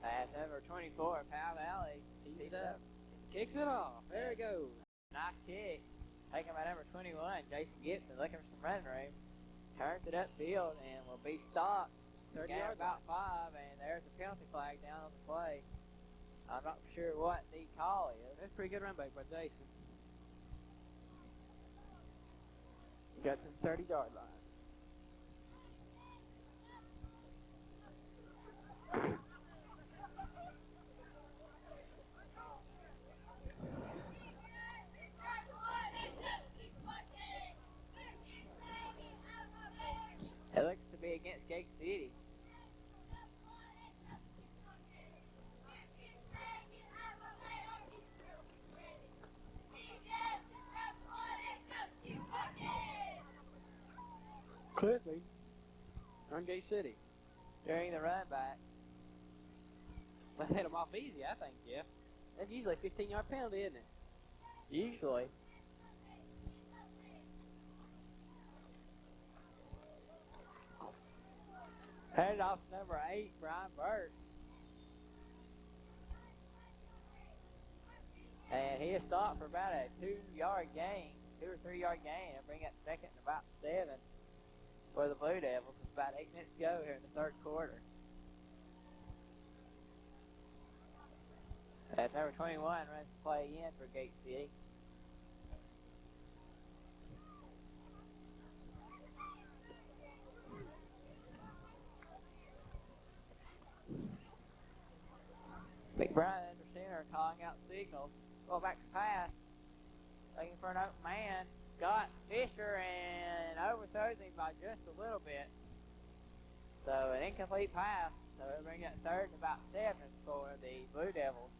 That's number 24, Powell Valley. He's up. Kicks it off. There it goes. Nice kick. Taken by number 21, Jason Gibson, looking for some running room. Turns it upfield and will be stopped. 30 yards about 5, and there's a penalty flag down on the play. I'm not sure what the call is. That's a pretty good run back by Jason. He got to the 30-yard line. It looks to be against Gate City. Clearly, on Gate City. During the run back. That hit him off easy, I think, Jeff. That's usually a 15-yard penalty, isn't it? Usually. Headed off number 8, Brian Burt. And he is stopped for about a 2-yard gain, 2 or 3-yard gain, and bring up second and about 7 for the Blue Devils. It's about 8 minutes to go here in the third quarter. That's number 21 runs the play in for Gate City. McBride under center calling out signals. Go back to pass. Looking for an open man. Got Fisher and overthrows him by just a little bit. So an incomplete pass. So it'll bring up third and about 7 for the Blue Devils.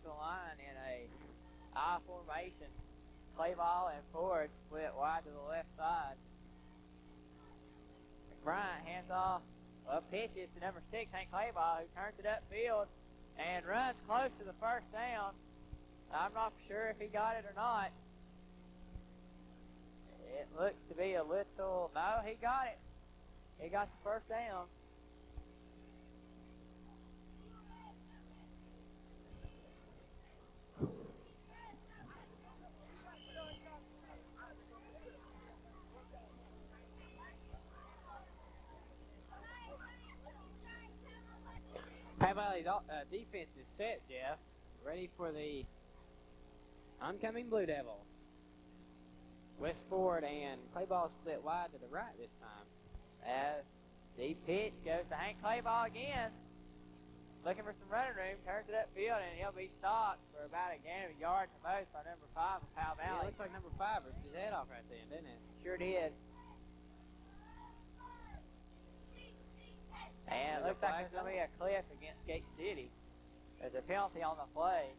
the line in a I formation. Clayball and Ford split wide to the left side. McBride hands off, pitches to number 6, Hank Clayball, who turns it upfield and runs close to the first down. I'm not sure if he got it or not. It looks to be a little, no, he got it. He got the first down. Powell Valley's defense is set, Jeff. Ready for the oncoming Blue Devils. West Ford and Clayball split wide to the right this time. As the pitch goes to Hank Clayball again. Looking for some running room, turns it upfield, and he'll be stopped for about a gain of a yard at the most by number 5 of Powell Yeah, Valley. looks like number 5 ripped his head off right then, didn't it? Sure did. And it looks like there's going to be a cliff against Gate City. There's a penalty on the play.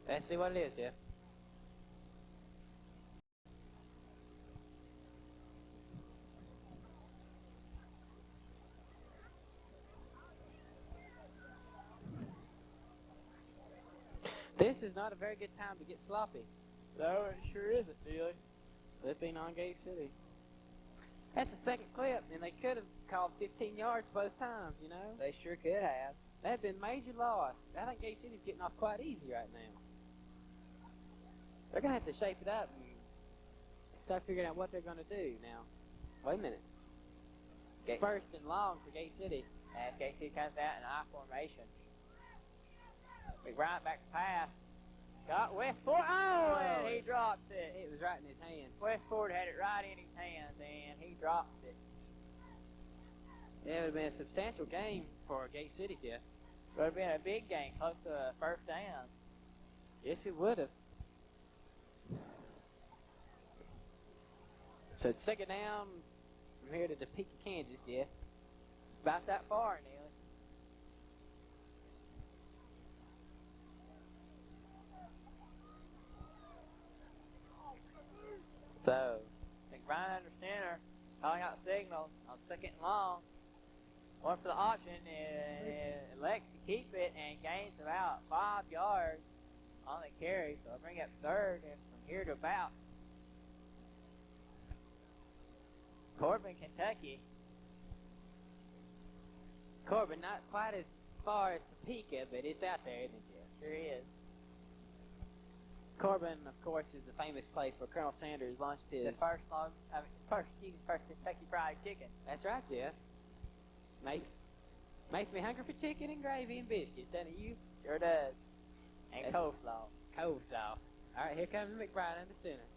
Let's see what it is, Jeff. This is not a very good time to get sloppy. No, it sure isn't, Neely. Flipping on Gate City. That's the second clip, and they could have called 15 yards both times, you know? They sure could have. That'd been major loss. I think Gate City's getting off quite easy right now. They're going to have to shape it up and start figuring out what they're going to do now. Wait a minute. First and long for Gate City. As Gate City comes out in I formation. McBride back to pass. Got West Ford. Oh, and he dropped it. It was right in his hands. West Ford had it right in his hands, and he dropped it. Yeah, it would have been a substantial game for Gate City, Jeff. It would have been a big game, close to a first down. Yes, it would have. So it's second down from here to Topeka, Kansas, Jeff. About that far, Neely. So, McBride under center, calling out signals on second and long. One for the option, and elects to keep it and gains about 5 yards on the carry. So I'll bring up third, and from here to about Corbin, Kentucky. Corbin, not quite as far as Topeka, but it's out there, isn't it, Jeff? Sure is. Corbin, of course, is the famous place where Colonel Sanders launched his... The first Kentucky Fried Chicken. That's right, Jeff. Makes me hungry for chicken and gravy and biscuits, doesn't it, you? Sure does. And coleslaw. Coleslaw. All right, here comes McBride in the center.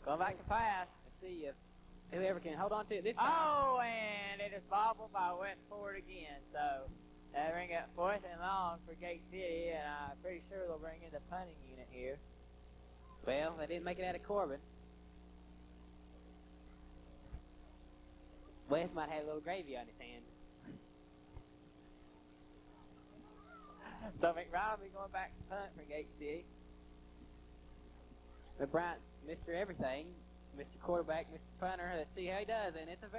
Going back to pass. Let's see if whoever can hold on to it this time. Oh, and it is bobbled by West Ford again. So they bring up fourth and long for Gate City, and I'm pretty sure they'll bring in the punting unit here. Well, they didn't make it out of Corbin. West might have a little gravy on his hand. So McBride will be going back to punt for Gate City. McBride, Mr. Everything, Mr. Quarterback, Mr. Punter. Let's see how he does, and it's a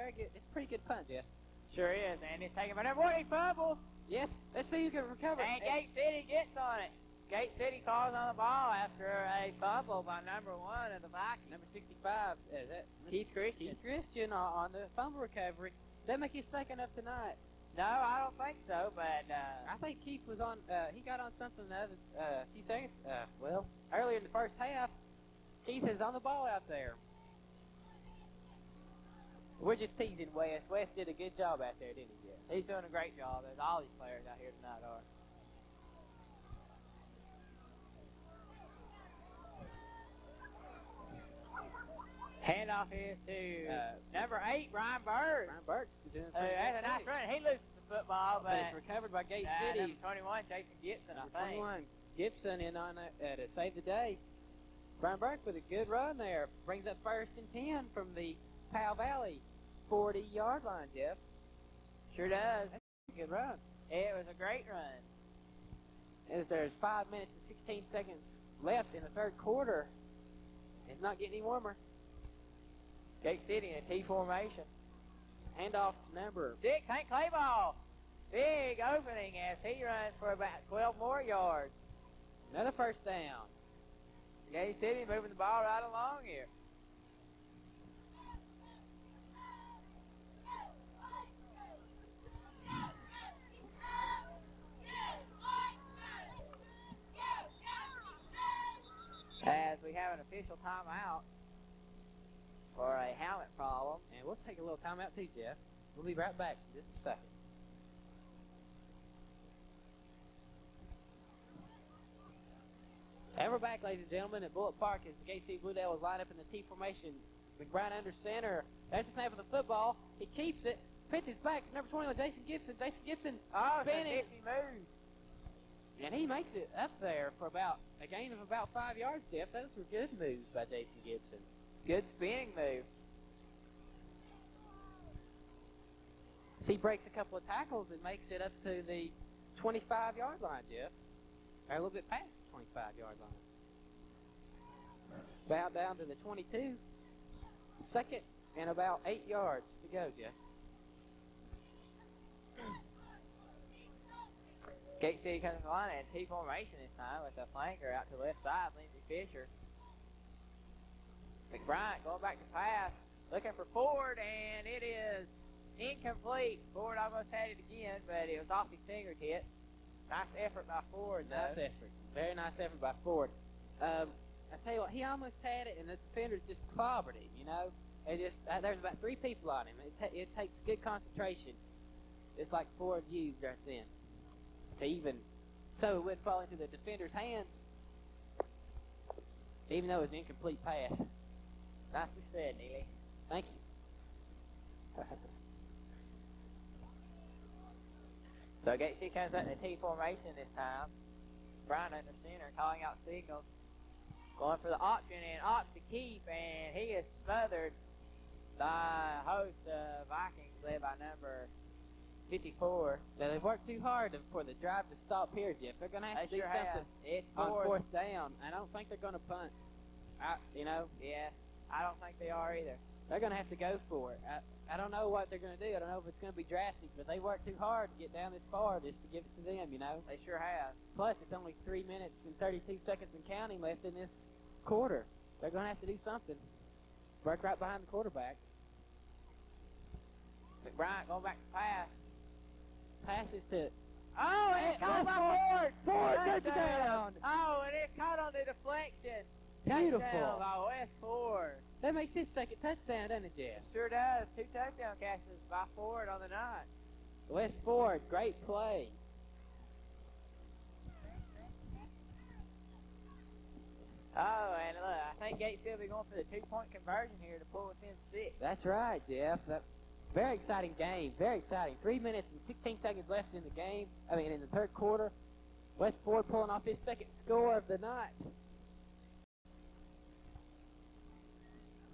pretty good punt, Jeff. Sure is, and it's taken by number 1. He fumbles. Yes, let's see who can recover. And Gate City gets on it. Gate City calls on the ball after a fumble by number 1 of the Vikings. Number 65, is that Keith Christian. Keith Christian on the fumble recovery. That make his second of tonight. No, I don't think so, but I think Keith was on. He got on something the other few seconds. Earlier in the first half, Keith is on the ball out there. We're just teasing Wes. Wes did a good job out there, didn't he? Jeff? he's doing a great job, as all these players out here tonight are. Handoff is to number 8, Brian Bird. Brian Burke's doing That's a nice run. He loses the football, but it's recovered by Gate City. Number 21, Jason Gibson, I think. 21, Gibson in on to save the day. Brian Burke with a good run there. Brings up first and 10 from the Powell Valley 40-yard line, Jeff. Sure does. That's a good run. It was a great run. as there's 5 minutes and 16 seconds left in the third quarter. It's not getting any warmer. Gate City in a T formation. Handoff to number 6, Hank Clayball. Big opening as he runs for about 12 more yards. Another first down. Gate City moving the ball right along here. As we have an official timeout for a helmet problem. And we'll take a little timeout too, Jeff. We'll be right back in just a second. And we're back, ladies and gentlemen, at Bullock Park as the Gate City Blue Devils line up in the T formation. McBride under center. That's the snap of the football. He keeps it. Pitches back. Number 21, Jason Gibson. Jason Gibson spinning. Moves. And he makes it up there for about a gain of about 5 yards, Jeff. Those were good moves by Jason Gibson. Good spinning move. He breaks a couple of tackles and makes it up to the 25-yard line, Jeff. Or a little bit past the 25-yard line. About down to the 22. Second and about 8 yards to go, Jeff. Gate City comes to the line in T formation this time with the flanker out to the left side, Lindsey Fisher. McBride going back to pass, looking for Ford, and it is incomplete. Ford almost had it again, but it was off his fingertip. Nice effort by Ford, though. Nice effort. Very nice effort by Ford. I tell you what, he almost had it, and the defenders just clobbered him, you know. There's about 3 people on him. It takes good concentration, just like Ford used right then. To even so it would fall into the defender's hands, even though it was an incomplete pass. Nicely said, Neely. Thank you. So Gate City comes out in the T formation this time. Brian under center calling out signals. Going for the option, and opts to keep, and he is smothered by a host of Vikings led by number 54. Now, they've worked too hard for the drive to stop here, Jeff. They're going to have to do something It's on fourth down. I don't think they're going to punt. Yeah, I don't think they are either. They're going to have to go for it. I don't know what they're going to do. I don't know if it's going to be drastic, but they worked too hard to get down this far just to give it to them, you know. They sure have. Plus, it's only 3 minutes and 32 seconds and counting left in this quarter. They're going to have to do something. Work right behind the quarterback. McBride going back to pass. Passes to... Oh, and it's caught by Ford! Ford, touchdown! Oh, and it's caught on the deflection. Beautiful. Touchdown by Wes Ford. That makes his second touchdown, doesn't it, Jeff? Sure does. 2 touchdown catches by Ford on the night. Wes Ford, great play. Oh, and look, I think Gates will be going for the 2-point conversion here to pull within 6. That's right, Jeff. Very exciting game. Very exciting. 3 minutes and 16 seconds left in the game. In the third quarter. Wes Ford pulling off his second score of the night.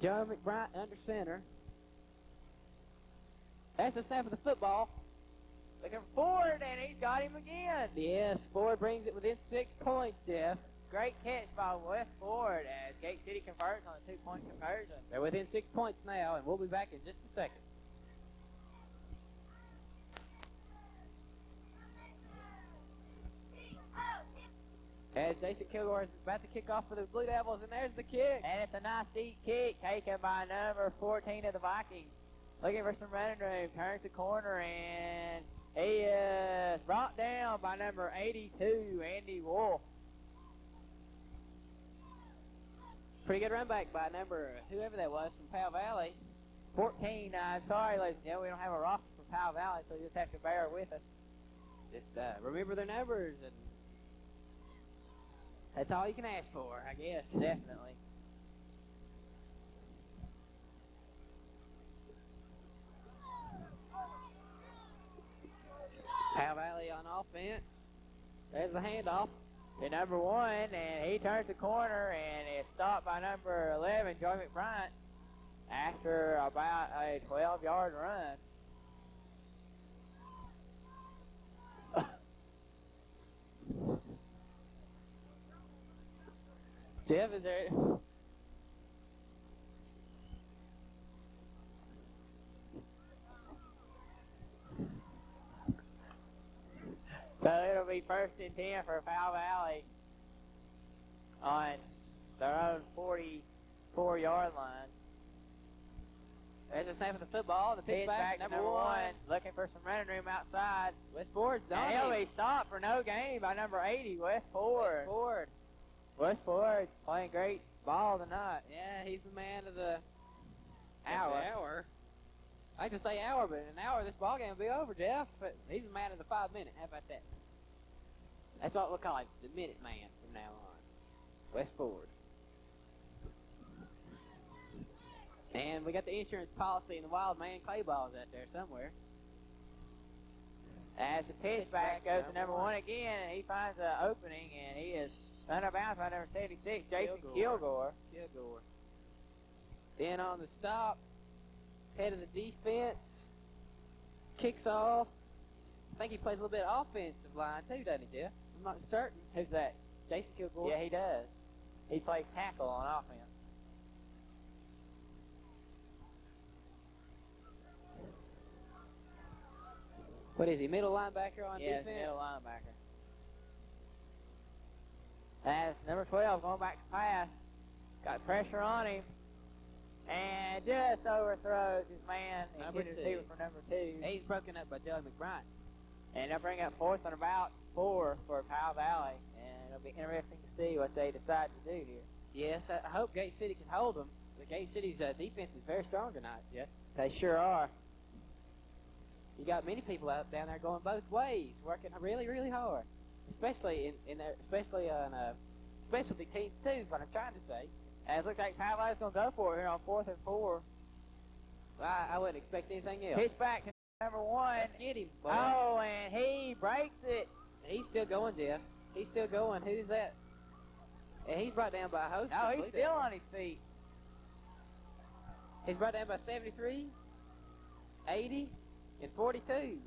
Joe McBride under center. That's the snap of the football. Looking for Ford, and he's got him again. Yes, Ford brings it within 6 points, Jeff. Great catch by Wes Ford as Gate City converts on a 2-point conversion. They're within 6 points now, and we'll be back in just a second. As Jason Kilgore is about to kick off for the Blue Devils, and there's the kick. And it's a nice deep kick taken by number 14 of the Vikings. Looking for some running room, turns the corner, and he is brought down by number 82, Andy Wolf. Pretty good run back by number, whoever that was, from Powell Valley. 14, I'm sorry, ladies and gentlemen, we don't have a roster for Powell Valley, so you just have to bear with us. Just remember their numbers, and that's all you can ask for, I guess. Definitely. Powell Valley on offense. There's the handoff. To number 1, and he turns the corner, and it's stopped by number 11, Joy McBride, after about a 12-yard run. Jeff, is there... So it'll be 1st and 10 for Powell Valley on their own 44-yard line. There's the same for the football. The pitchback, number one, looking for some running room outside. West Ford's And on he'll him. be stopped for no gain by number 80, West Ford. West Ford playing great ball tonight. Yeah, he's the man of the Hour. hour. I hate to say hour, but in an hour this ball game will be over, Jeff. But he's the man of the 5 minute. How about that? That's what we'll call him, the minute man from now on. West Ford. And we got the insurance policy and the wild man clay balls out there somewhere. As the pitchback goes to number one again, and he finds an opening, and he is under bounds by number 76, Jason Kilgore. Then on the stop, head of the defense, kicks off. I think he plays a little bit of offensive line too, doesn't he, Jeff? I'm not certain. Who's that? Jason Kilgore? Yeah, he does. He plays tackle on offense. What is he, middle linebacker on Yeah, defense? middle linebacker. As number 12 going back to pass, got pressure on him, and just overthrows his man and Number gets two. receiver for number 2. He's broken up by Joe McBride. And they'll bring up 4th and about 4 for Powell Valley, and it'll be interesting to see what they decide to do here. Yes, I hope Gate City can hold them. The Gate City's defense is very strong tonight, Jeff. They sure are. You got many people out down there going both ways, working really, really hard. Especially in their, especially on specialty teams too, is what I'm trying to say. And it looks like Powell Valley's going to go for it here on 4th and 4. I wouldn't expect anything else. Pitch back to number 1. Let's get him, boy. Oh, and he breaks it. He's still going, Jeff. He's still going. Who's that? And he's brought down by a host. No, he's still on his feet. He's brought down by 73, 80, and 42.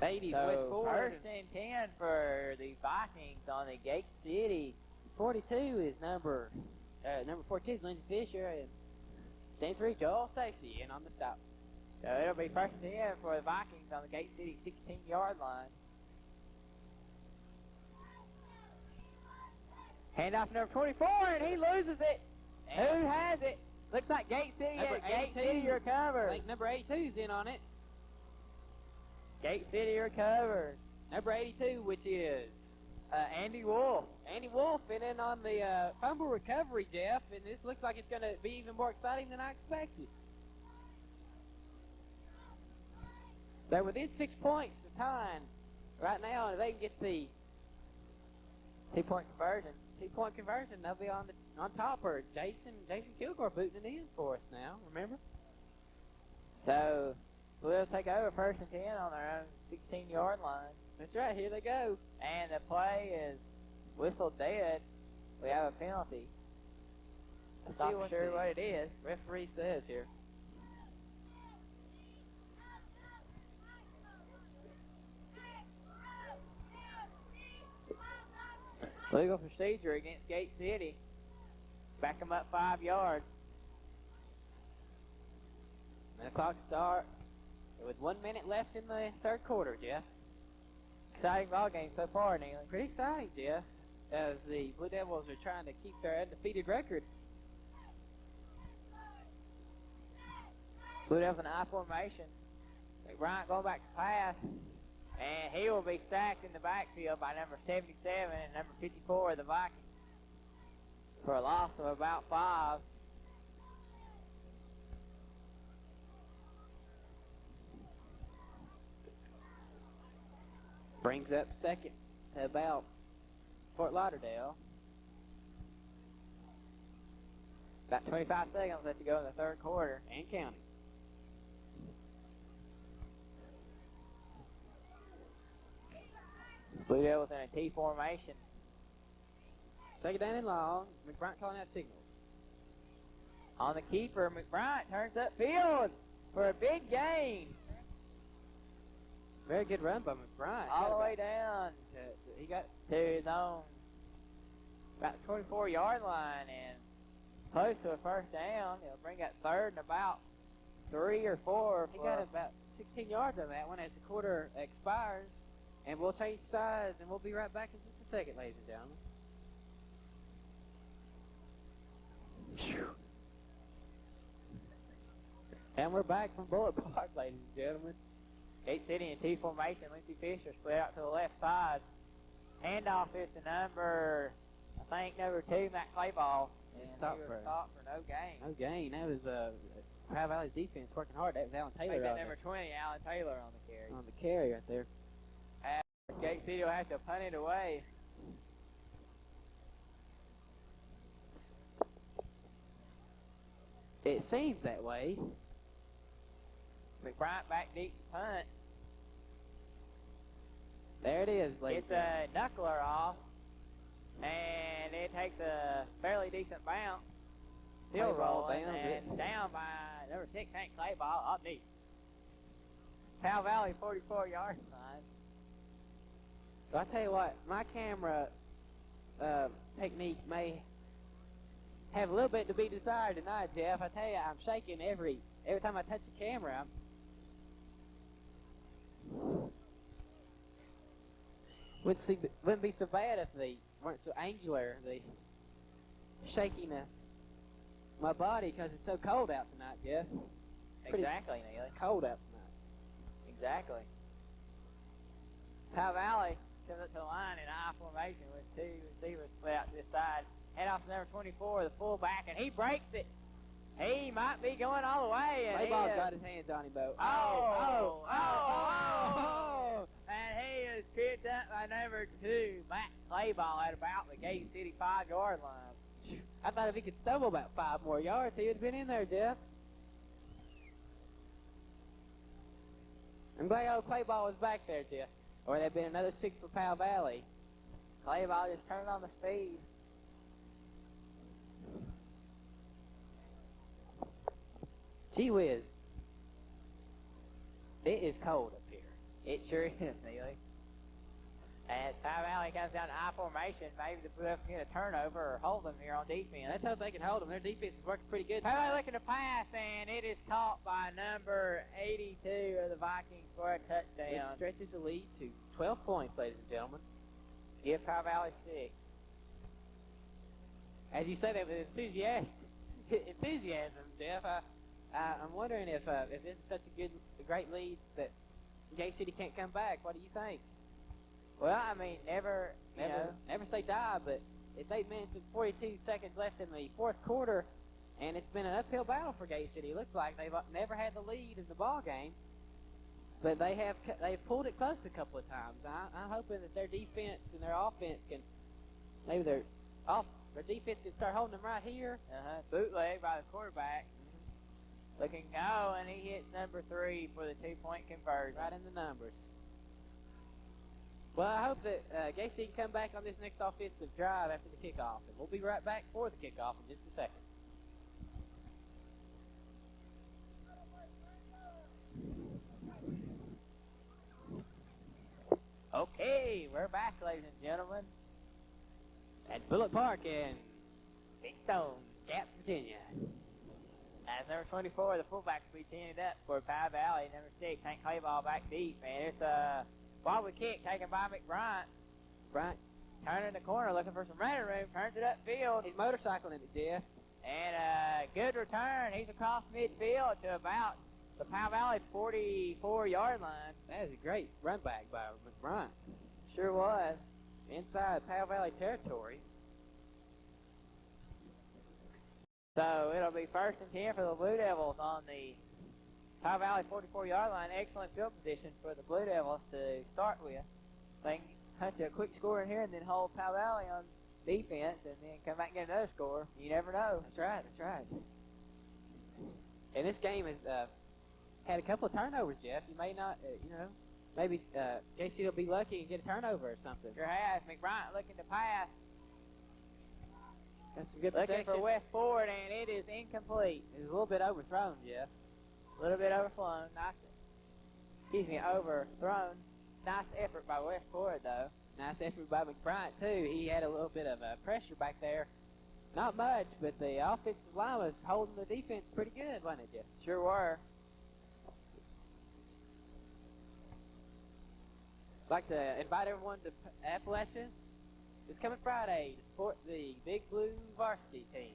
80 So West Ford. 1st and 10 for the Vikings on the Gate City. 42 is number 42 is Lindsey Fisher, and 73 Joel Stacy in on the stop. So it'll be 1st and 10 for the Vikings on the Gate City 16-yard line. Handoff number 24, and he loses it. And Who has it? Looks like Gate City. Number Gate 82. City I recovers. think number 82 is in on it. Gate City recovers. Number 82, which is Andy Wolf. Andy Wolf, in on the fumble recovery, Jeff, and this looks like it's going to be even more exciting than I expected. They're within 6 points of time right now, and if they can get the 2-point conversion. 2-point conversion, they'll be on top. Or Jason Kilgore booting it in for us now, remember? So we'll take over 1st and 10 on their own 16-yard line. That's right, here they go. And the play is whistled dead. We have a penalty. Let's Not see what sure the what it is. referee says here. Legal procedure against Gate City. Back them up 5 yards. And the clock starts with 1 minute left in the third quarter, Jeff. Exciting ball game so far, Neely. Pretty exciting, Jeff, as the Blue Devils are trying to keep their undefeated record. Blue Devils in I formation. Bryant going back to pass. And he will be sacked in the backfield by number 77 and number 54 of the Vikings for a loss of about 5. Brings up second to about Fort Lauderdale. About 25 seconds left to go in the third quarter. And counting. Blue Devils in a T formation. Second down and long. McBride calling out signals. On the keeper, McBride turns upfield for a big gain. Very good run by McBride. All the way down. He he got to his own about 24-yard line and close to a first down. He'll bring that third and about 3 or 4. He got about 16 yards on that one as the quarter expires. And we'll change sides, and we'll be right back in just a second, ladies and gentlemen. And we're back from Bullet Park, ladies and gentlemen. Gate City in T formation. Lindsey Fisher split out to the left side. Handoff is to number 2, Matt Clayball. And Stop he was for stopped for no gain. No gain. That was Powell Valley's defense working hard. That was Alan I Taylor think that on number 20, Alan Taylor on the carry. On the carry right there. Gate City will have to punt it away. It seems that way. McBride back deep to punt. There it is, ladies. Gets a knuckler off, and it takes a fairly decent bounce. Still rolling, and down by number 6, Hank Clayball, up deep. Powell Valley 44-yard line. So I tell you what, my camera technique may have a little bit to be desired tonight, Jeff. I tell you, I'm shaking every time I touch the camera. Wouldn't be so bad if they weren't so angular. The shaking of my body because it's so cold out tonight, Jeff. Exactly, Neely. Cold out tonight. Exactly. Powell Valley comes up to the line in I formation with 2 receivers split out to this side. Head off to number 24, the fullback, and he breaks it. He might be going all the way. And Playball's got his hands on him, though. Oh! And he is picked up by number 2, Matt Clayball, at about the Gate City 5-yard line. I thought if he could stumble about 5 more yards, he would have been in there, Jeff. I'm glad old Clayball was back there, Jeff. Or there'd been another 6 for Powell Valley. Clayball just turned on the speed. Gee whiz. It is cold up here. It sure is, Neely. And Powell Valley comes down to I formation. Maybe the Bluffs get a turnover or hold them here on defense. Let's hope they can hold them. Their defense is working pretty good. Powell Valley looking to pass, and it is caught by number 82 of the Vikings for a touchdown. It stretches the lead to 12 points, ladies and gentlemen. Give Powell Valley 6. As you say that with enthusiasm, Jeff, I'm wondering if this is such a great lead that Gate City can't come back. What do you think? Well, I mean, never say die, but it's 8 minutes and 42 seconds left in the fourth quarter, and it's been an uphill battle for Gate City. It looks like they've never had the lead in the ball game, but they've pulled it close a couple of times. I'm hoping that their defense and their offense can their defense can start holding them right here. Bootleg by the quarterback. Looking, and he hits number 3 for the 2-point conversion. Right in the numbers. Well, I hope that Gate City can come back on this next offensive drive after the kickoff. And we'll be right back for the kickoff in just a second. Okay, we're back, ladies and gentlemen. At Bullet Park in Big Stone, Gap, Virginia. As number 24, the fullback will be teeing it up for Powell Valley. Number 6, Hank Clayball back deep. And it's a wobbly kick taken by McBride. Bryant turning the corner, looking for some running room. Turns it upfield. He's motorcycling it, Jeff. And a good return. He's across midfield to about the Powell Valley 44-yard line. That is a great run back by McBride. Sure was. Inside Powell Valley territory. So it'll be 1st and 10 for the Blue Devils on the Powell Valley 44-yard line. Excellent field position for the Blue Devils to start with. They can hunt a quick score in here and then hold Powell Valley on defense and then come back and get another score. You never know. That's right. And this game has had a couple of turnovers, Jeff. You may not, maybe JC will be lucky and get a turnover or something. Sure has. McBride looking to pass. That's some good looking protection. for West Ford, and it is incomplete. It's a little bit overthrown, Jeff. A little bit overthrown. Nice. Overthrown. Nice effort by West Ford, though. Nice effort by McBride, too. He had a little bit of pressure back there. Not much, but the offensive line was holding the defense pretty good, wasn't it, Jeff? Sure were. I'd like to invite everyone to Appalachia this coming Friday to support the Big Blue varsity team.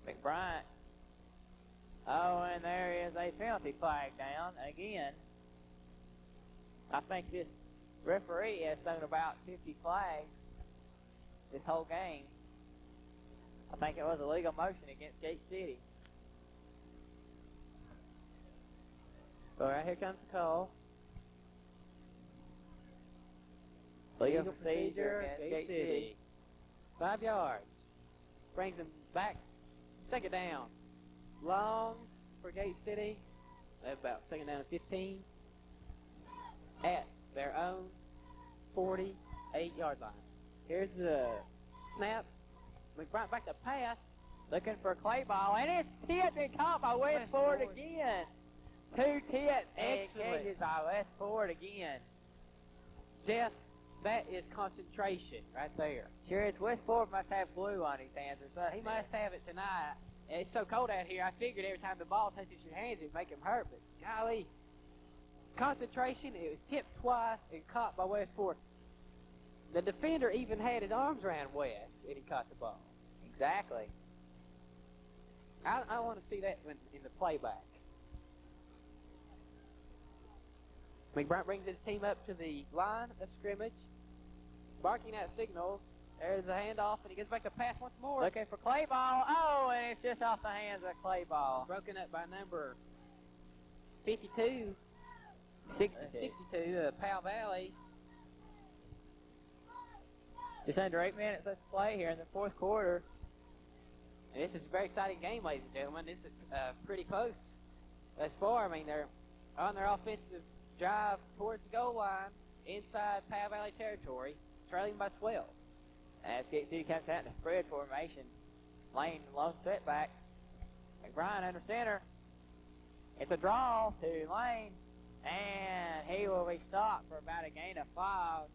McBride. Oh, and there is a penalty flag down again. I think this referee has thrown about 50 flags this whole game. I think it was a legal motion against Gate City. All right, here comes the call. Legal procedure against Gate City. 5 yards. Brings them back. Second down. Long for Gate City. About second down and 15. At their own 48-yard line. Here's the snap. McBride back to pass. Looking for Clay ball, and it's tipped and caught by West Ford again. 2 tips and catches by West Ford again. Jeff, that is concentration right there. Sure is. West Ford must have glue on his hands or something. He must have it tonight. It's so cold out here, I figured every time the ball touches your hands, it'd make him hurt, but golly. Concentration, it was tipped twice and caught by West Ford. The defender even had his arms around West, and he caught the ball. Exactly. I want to see that in the playback. McBride brings his team up to the line of scrimmage, barking out signals. There's a handoff, and he gets back to pass once more. Looking for Clay ball. Oh, and it's just off the hands of Clay ball. Broken up by number 52. 62. Powell Valley. Just under 8 minutes left to play here in the fourth quarter. And this is a very exciting game, ladies and gentlemen. This is pretty close thus far. I mean, they're on their offensive drive towards the goal line inside Powell Valley territory, trailing by 12. As Gate City comes out in the spread formation, Lane low setback. McBride under center. It's a draw to Lane, and he will be stopped for about a gain of 5.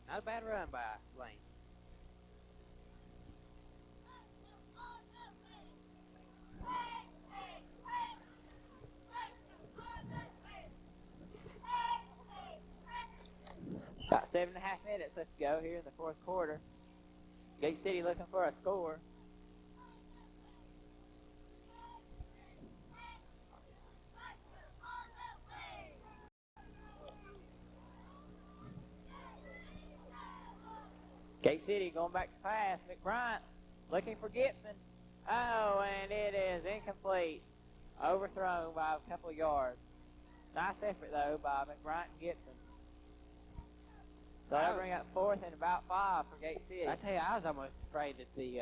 Not a bad run by Lane. About 7.5 minutes left to go here in the fourth quarter. Gate City looking for a score. Gate City going back to pass. McBride looking for Gibson. Oh, and it is incomplete. Overthrown by a couple of yards. Nice effort, though, by McBride and Gibson. So that'll bring up 4th and about 5 for Gate City. I tell you, I was almost afraid that the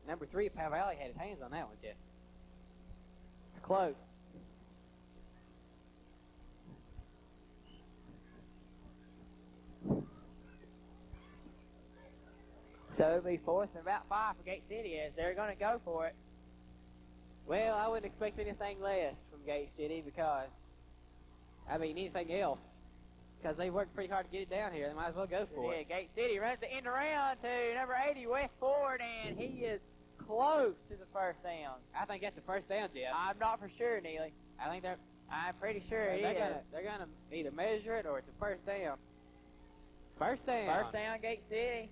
number 3 Powell Valley had his hands on that one, Jeff. It's close. So it'll be 4th and about 5 for Gate City as they're going to go for it. Well, I wouldn't expect anything less from Gate City because, I mean, anything else. Because they worked pretty hard to get it down here. They might as well go for it. Gate City runs the end around to number 80, West Ford, and he is close to the first down. I think that's the first down, Jeff. I'm not for sure, Neely. I think I'm pretty sure it is. They're gonna either measure it or it's a first down. First down. First down, Gate City.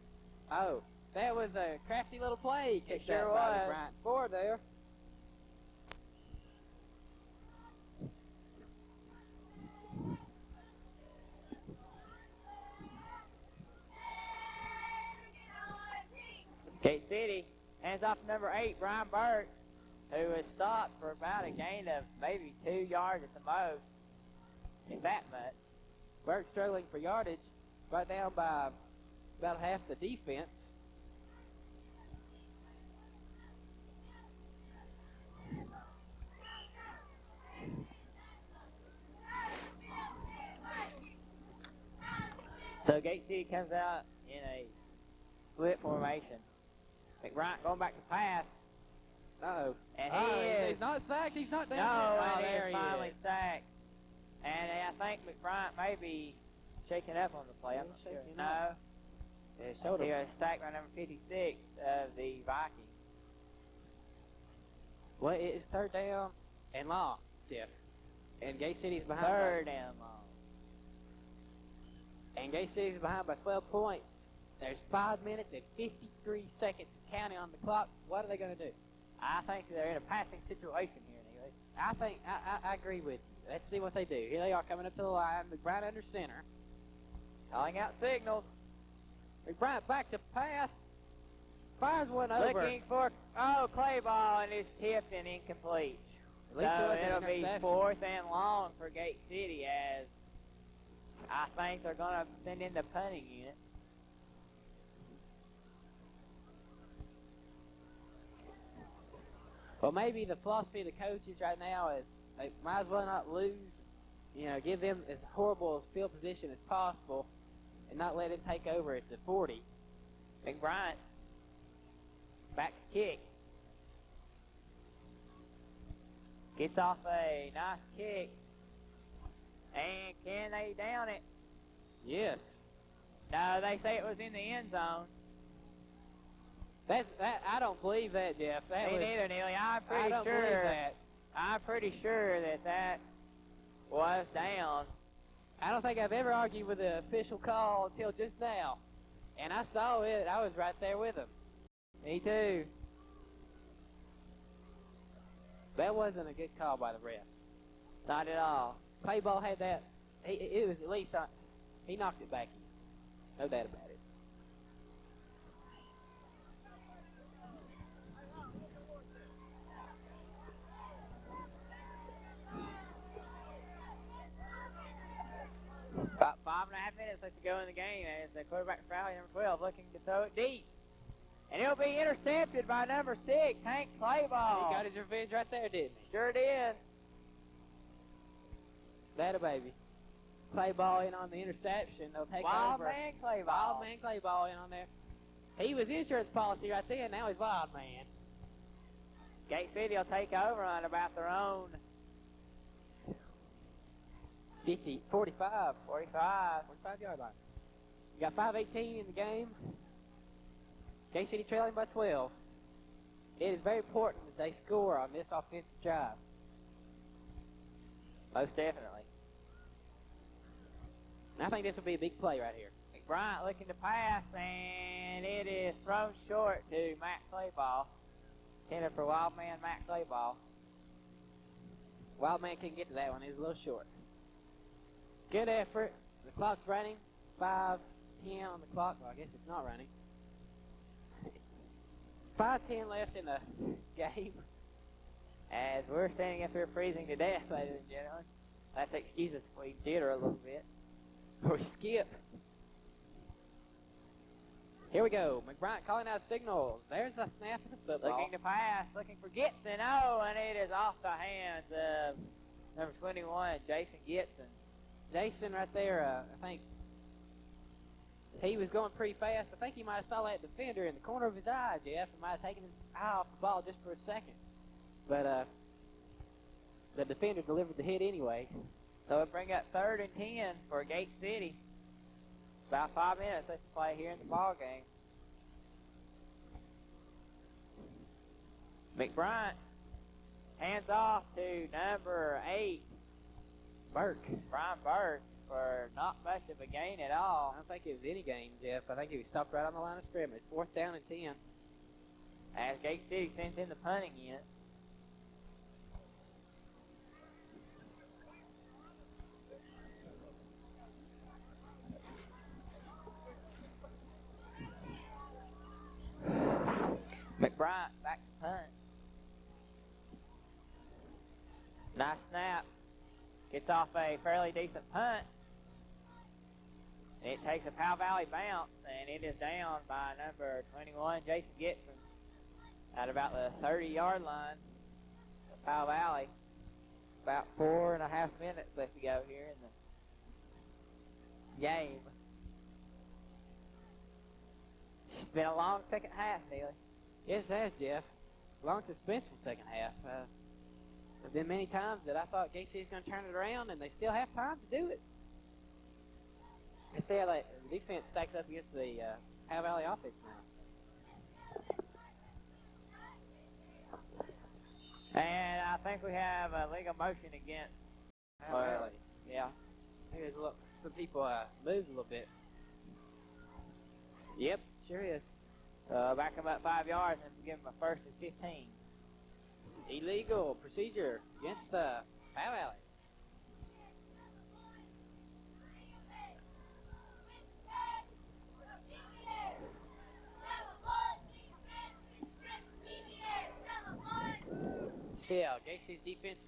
Oh, that was a crafty little play. It sure was. Bryant Ford there. Gate City hands off to number 8, Brian Burke, who was stopped for about a gain of maybe 2 yards at the most, if that much. Burke struggling for yardage, right down by about half the defense. So Gate City comes out in a split formation. McBride going back to pass. Uh-oh. And he's not sacked. He's not down No, yet. and There he's he finally is. sacked. And I think McBride may be shaking up on the play. I'm not sure. Shaking No. up. Yeah, shoulder. He was sacked by number 56 of the Vikings. Well, it's third down and long, Jeff. And Gate City's behind. Third and long. And Gate City's behind by 12 points. There's 5 minutes and 53 seconds counting on the clock. What are they going to do? I think they're in a passing situation here, Neely. I agree with you. Let's see what they do. Here they are coming up to the line. McBride under center. Calling out signals. McBride back to pass. Fires one over. Looking for, Clay ball, and it's tipped and incomplete. At least So it wasn't it'll an be interception. 4th and long for Gate City, as I think they're going to send in the punting unit. Well, maybe the philosophy of the coaches right now is they might as well not lose. You know, give them as horrible a field position as possible and not let him take over at the 40. McBride back to kick. Gets off a nice kick. And can they down it? Yes. No, they say it was in the end zone. I don't believe that, Jeff. Me neither, Neely. I'm I don't believe that. I'm pretty sure that was down. I don't think I've ever argued with the official call until just now. And I saw it. I was right there with him. Me too. That wasn't a good call by the refs. Not at all. Clay ball had that. It was at least he knocked it back in. No doubt about it. About 5.5 minutes left to go in the game as the quarterback for Valley, number 12, looking to throw it deep. And it'll be intercepted by number 6, Hank Clayball. He got his revenge right there, didn't he? Sure did. That a baby. Clay ball in on the interception. They'll take Wild over. man Clayball. Wild man Clay ball in on there. He was insurance policy right there. Now he's wild man. Gate City will take over on about their own 45 yard line. You got 5:18 in the game. Gate City trailing by 12. It is very important that they score on this offensive drive. Most definitely. And I think this will be a big play right here. McBride looking to pass, and it is thrown short to Matt Clayball. Intended for Wild Man Matt Clayball. Wild man couldn't get to that one. He was a little short. Good effort. The clock's running. 5:10 on the clock. Well, I guess it's not running. 5:10 left in the game. As we're standing up here freezing to death, ladies and gentlemen. Let's excuse us if we jitter a little bit. Or we skip. Here we go. McBride calling out signals. There's a snap of the football. Looking to pass, looking for Gibson. Oh, and it is off the hands of number 21, Jason Gibson. Jason right there, I think he was going pretty fast. I think he might have saw that defender in the corner of his eye, Jeff, and might have taken his eye off the ball just for a second. But the defender delivered the hit anyway. So it'll bring up 3rd and 10 for Gate City. About 5 minutes left to play here in the ball game. McBride hands off to number 8, Burke. Brian Burke, for not much of a gain at all. I don't think it was any gain, Jeff. I think he was stopped right on the line of scrimmage. 4th down and 10. As Gate City sends in the punting unit. McBride back to punt. Nice snap. Gets off a fairly decent punt. It takes a Powell Valley bounce, and it is down by number 21, Jason Gibson, at about the 30-yard line of Powell Valley. About 4.5 minutes left to go here in the game. It's been a long second half, Neely. Yes, it has, Jeff. Long suspenseful second half. There have been many times that I thought Gate City's going to turn it around, and they still have time to do it. And see how the defense stacks up against the Powell Valley offense now. And I think we have a legal motion against Powell Valley. Yeah. I think some people moved a little bit. Yep, sure is. Back him up 5 yards and give him a 1st and 15. Illegal procedure against Powell Valley. See how Gacy's defense.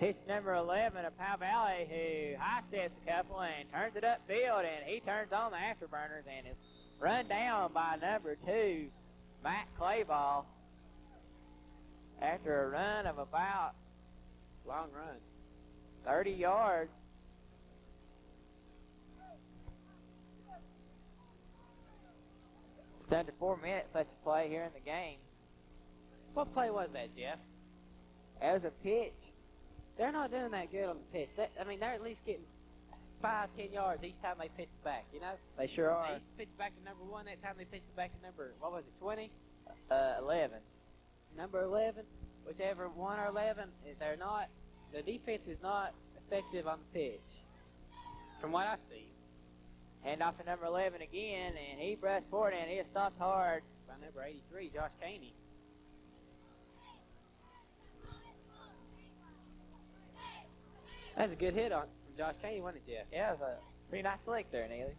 Pitch number 11 of Powell Valley, who high steps a couple and turns it upfield, and he turns on the afterburners and is run down by number 2, Matt Clayball, after a run of about Long run. 30 yards. It's under 4 minutes left to play here in the game. What play was that, Jeff? As a pitch, They're not doing that good on the pitch. They're at least getting 5-10 yards each time they pitch it back, you know? they sure They are. used to pitch it back to number 1. That time they pitched it back to number, 20? 11. Number 11, whichever 1 or 11, the defense is not effective on the pitch, from what I see. Hand off to number 11 again, and he brushed forward, and he is stopped hard. By number 83, Josh Caney. That's a good hit from Josh Caney, wasn't it, Jeff? Yeah, it was a pretty nice lick there, Neely.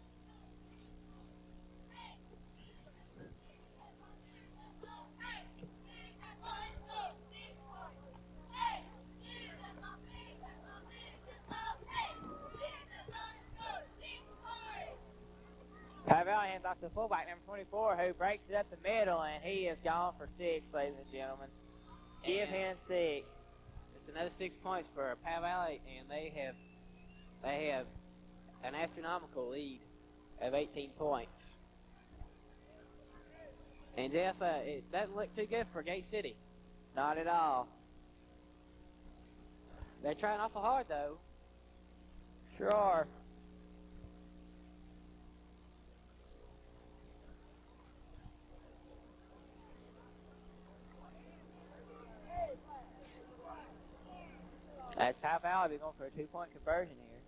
Powell Valley hands off to the fullback, number 24, who breaks it up the middle, and he is gone for 6, ladies and gentlemen. Give him 6. It's another 6 points for Powell Valley, and they have an astronomical lead of 18 points. And Jeff, it doesn't look too good for Gate City. Not at all. They're trying awful hard, though. Sure are. That's Powell Valley going for a 2-point conversion here.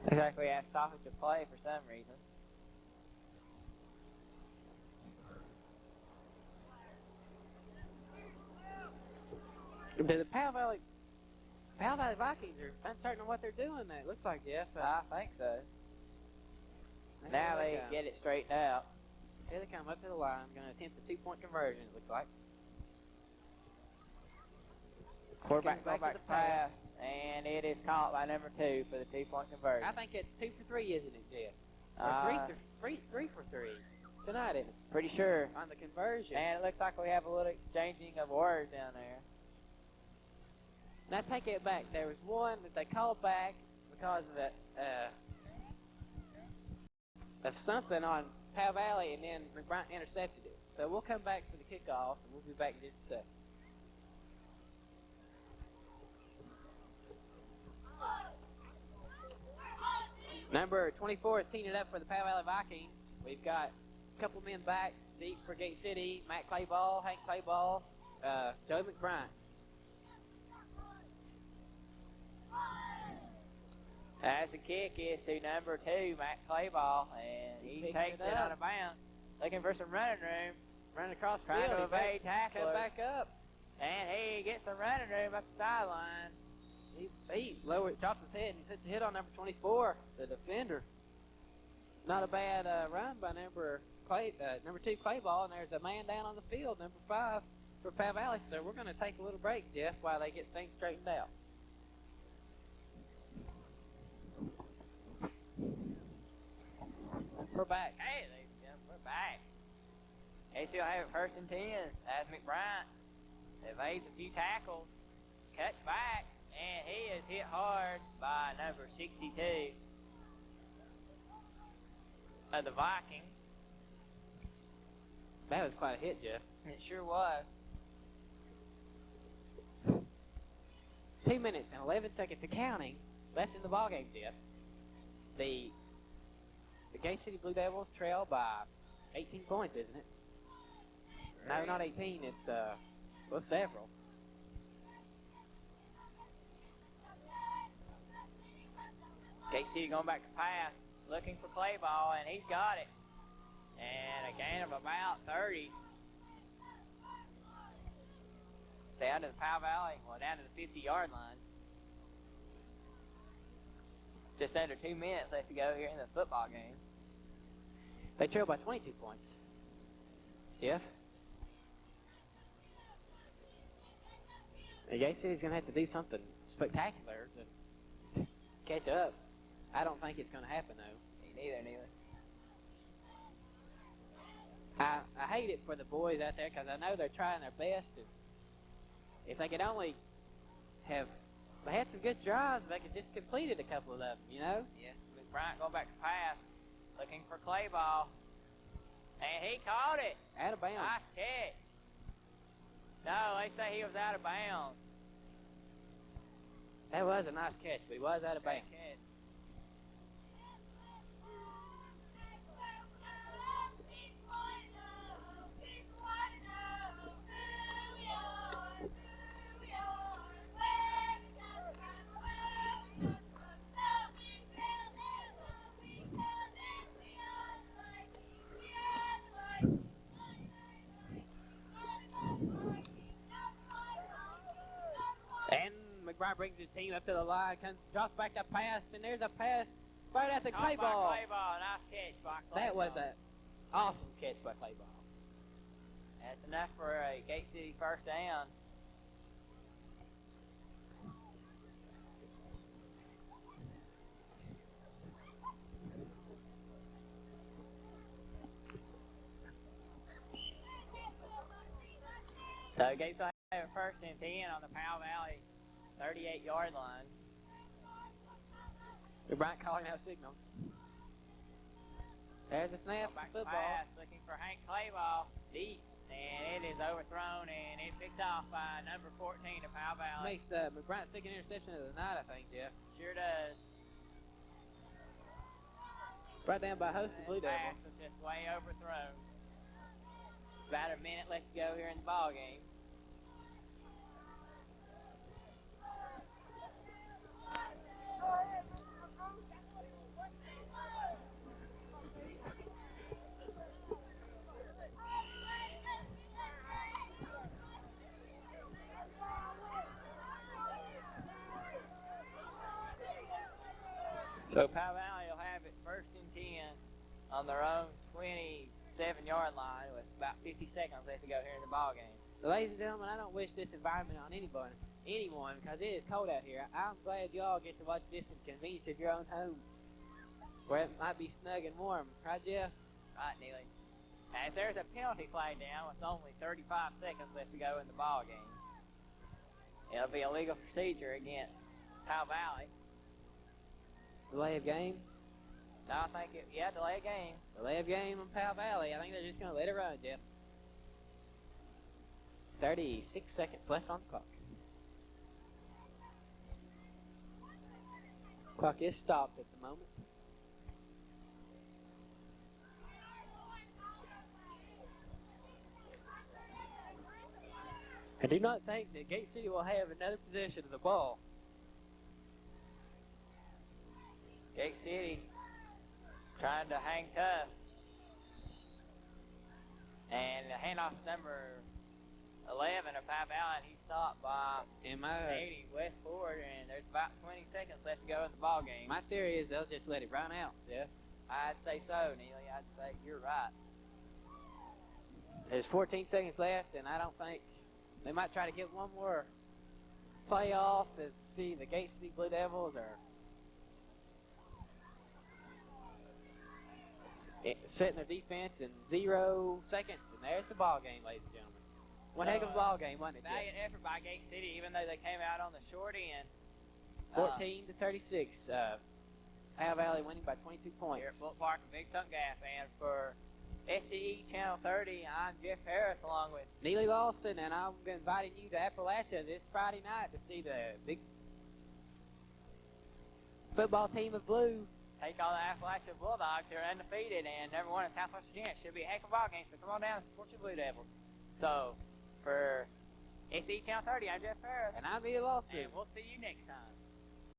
Looks like we have stoppage of play for some reason. The Powell Valley Vikings are uncertain on what they're doing there. It looks like, Jeff. I think so. Now they get it straightened out. Here they come up to the line, going to attempt a 2-point conversion, it looks like. Quarterback Back to back the pass, and it is caught by number 2 for the 2-point conversion. I think it's 2 for 3, isn't it, Jeff? Or 3 for 3 tonight, isn't it? Pretty sure. On the conversion. And it looks like we have a little exchanging of words down there. Now take it back. There was one that they called back because of something on Powell Valley, and then McBride intercepted it. So we'll come back for the kickoff, and we'll be back in just a second. Number 24 is teeing it up for the Powell Valley Vikings. We've got a couple men back deep for Gate City. Matt Clayball, Hank Clayball, Joe McBride. As the kick is to number 2, Matt Clayball, and he takes it out of bounds. Looking for some running room. Running across the Trying field. to evade tackler. Cut back up. And he gets some running room up the sideline. He drops his head and he puts a hit on number 24, the defender. Not a bad run by number 2 Clayball, and there's a man down on the field, number 5 for Powell Valley. So we're going to take a little break, Jeff, while they get things straightened out. We're back. Hey, ladies and gentlemen, we're back. They still have it 1st and 10 as McBride evades a few tackles, cuts back, And he is hit hard by number 62 of the Vikings. That was quite a hit, Jeff. It sure was. 2 minutes and 11 seconds to counting left in the ballgame, Jeff. The Gate City Blue Devils trail by 18 points, isn't it? No, not 18. It's, well, several. Gate City going back to pass, looking for play ball, and he's got it. And a gain of about 30. Down to the Powell Valley, well, down to the 50-yard line. Just under 2 minutes left to go here in the football game. They trail by 22 points. Jeff? The Gate City's going to have to do something spectacular to catch up. I don't think it's going to happen, though. Me neither. I hate it for the boys out there because I know they're trying their best. And if they could only have, they had some good drives, they could just completed a couple of them, you know? Yeah, McBride going back to pass, looking for clay ball. And he caught it. Out of bounds. Nice catch. No, they say he was out of bounds. That was a nice catch, but he was out of bounds. Catch. McBride brings his team up to the line, drops back the pass, and there's a pass right at the clay ball. Clay ball, nice catch by Clay That was Ball. an awesome catch by Clay Ball. That's enough for a Gate City first down. So Gate City have first and 10 on the Powell Valley 38-yard line. McBride calling out signal. There's a snap Back football. pass, looking for Hank Clayball deep, and it is overthrown, and it's picked off by number 14 of Powell Valley. Makes McBride's second interception of the night, I think, Jeff. Sure does. Right down by host of Blue Devils. Pass was just way overthrown. About a minute left to go here in the ball game. So Powell Valley will have it first and 10 on their own 27-yard line with about 50 seconds left to go here in the ball game. Ladies and gentlemen, I don't wish this environment on anyone because it is cold out here. I'm glad you all get to watch this in convenience of your own home where it might be snug and warm. Right, Jeff? Right, Neely. And if there's a penalty flag down with only 35 seconds left to go in the ball game, it'll be a legal procedure against Powell Valley. Delay of game? No, I think delay of game. Delay of game on Powell Valley. I think they're just going to let it run, Jeff. 36 seconds left on the clock. Clock is stopped at the moment. I do not think that Gate City will have another possession of the ball. Gate City trying to hang tough. And the handoff number 11 of Powell Valley, he's stopped by 80 West Ford, and there's about 20 seconds left to go in the ball game. My theory is they'll just let it run out, Jeff. I'd say so, Neely. I'd say you're right. There's 14 seconds left, and I don't think they might try to get one more playoff to see the Gate City Blue Devils or setting their defense in 0 seconds, and there's the ball game, ladies and gentlemen. One heck of a ball game, wasn't it? Valiant effort by Gate City, even though they came out on the short end. 14 to 36. Powell Valley winning by 22 points. Here at Bullock Park and Big Sun Gas. And for SDE Channel 30, I'm Jeff Harris along with Neely Lawson, and I'm inviting you to Appalachia this Friday night to see the big football team of blue take on the Appalachia Bulldogs. They're undefeated and number one in Southwest Virginia. Should be a heck of a ball game, so come on down and support your Blue Devils. So, for SDE Channel 30, I'm Jeff Harris. and I'm Neely Lawson. And we'll see you next time.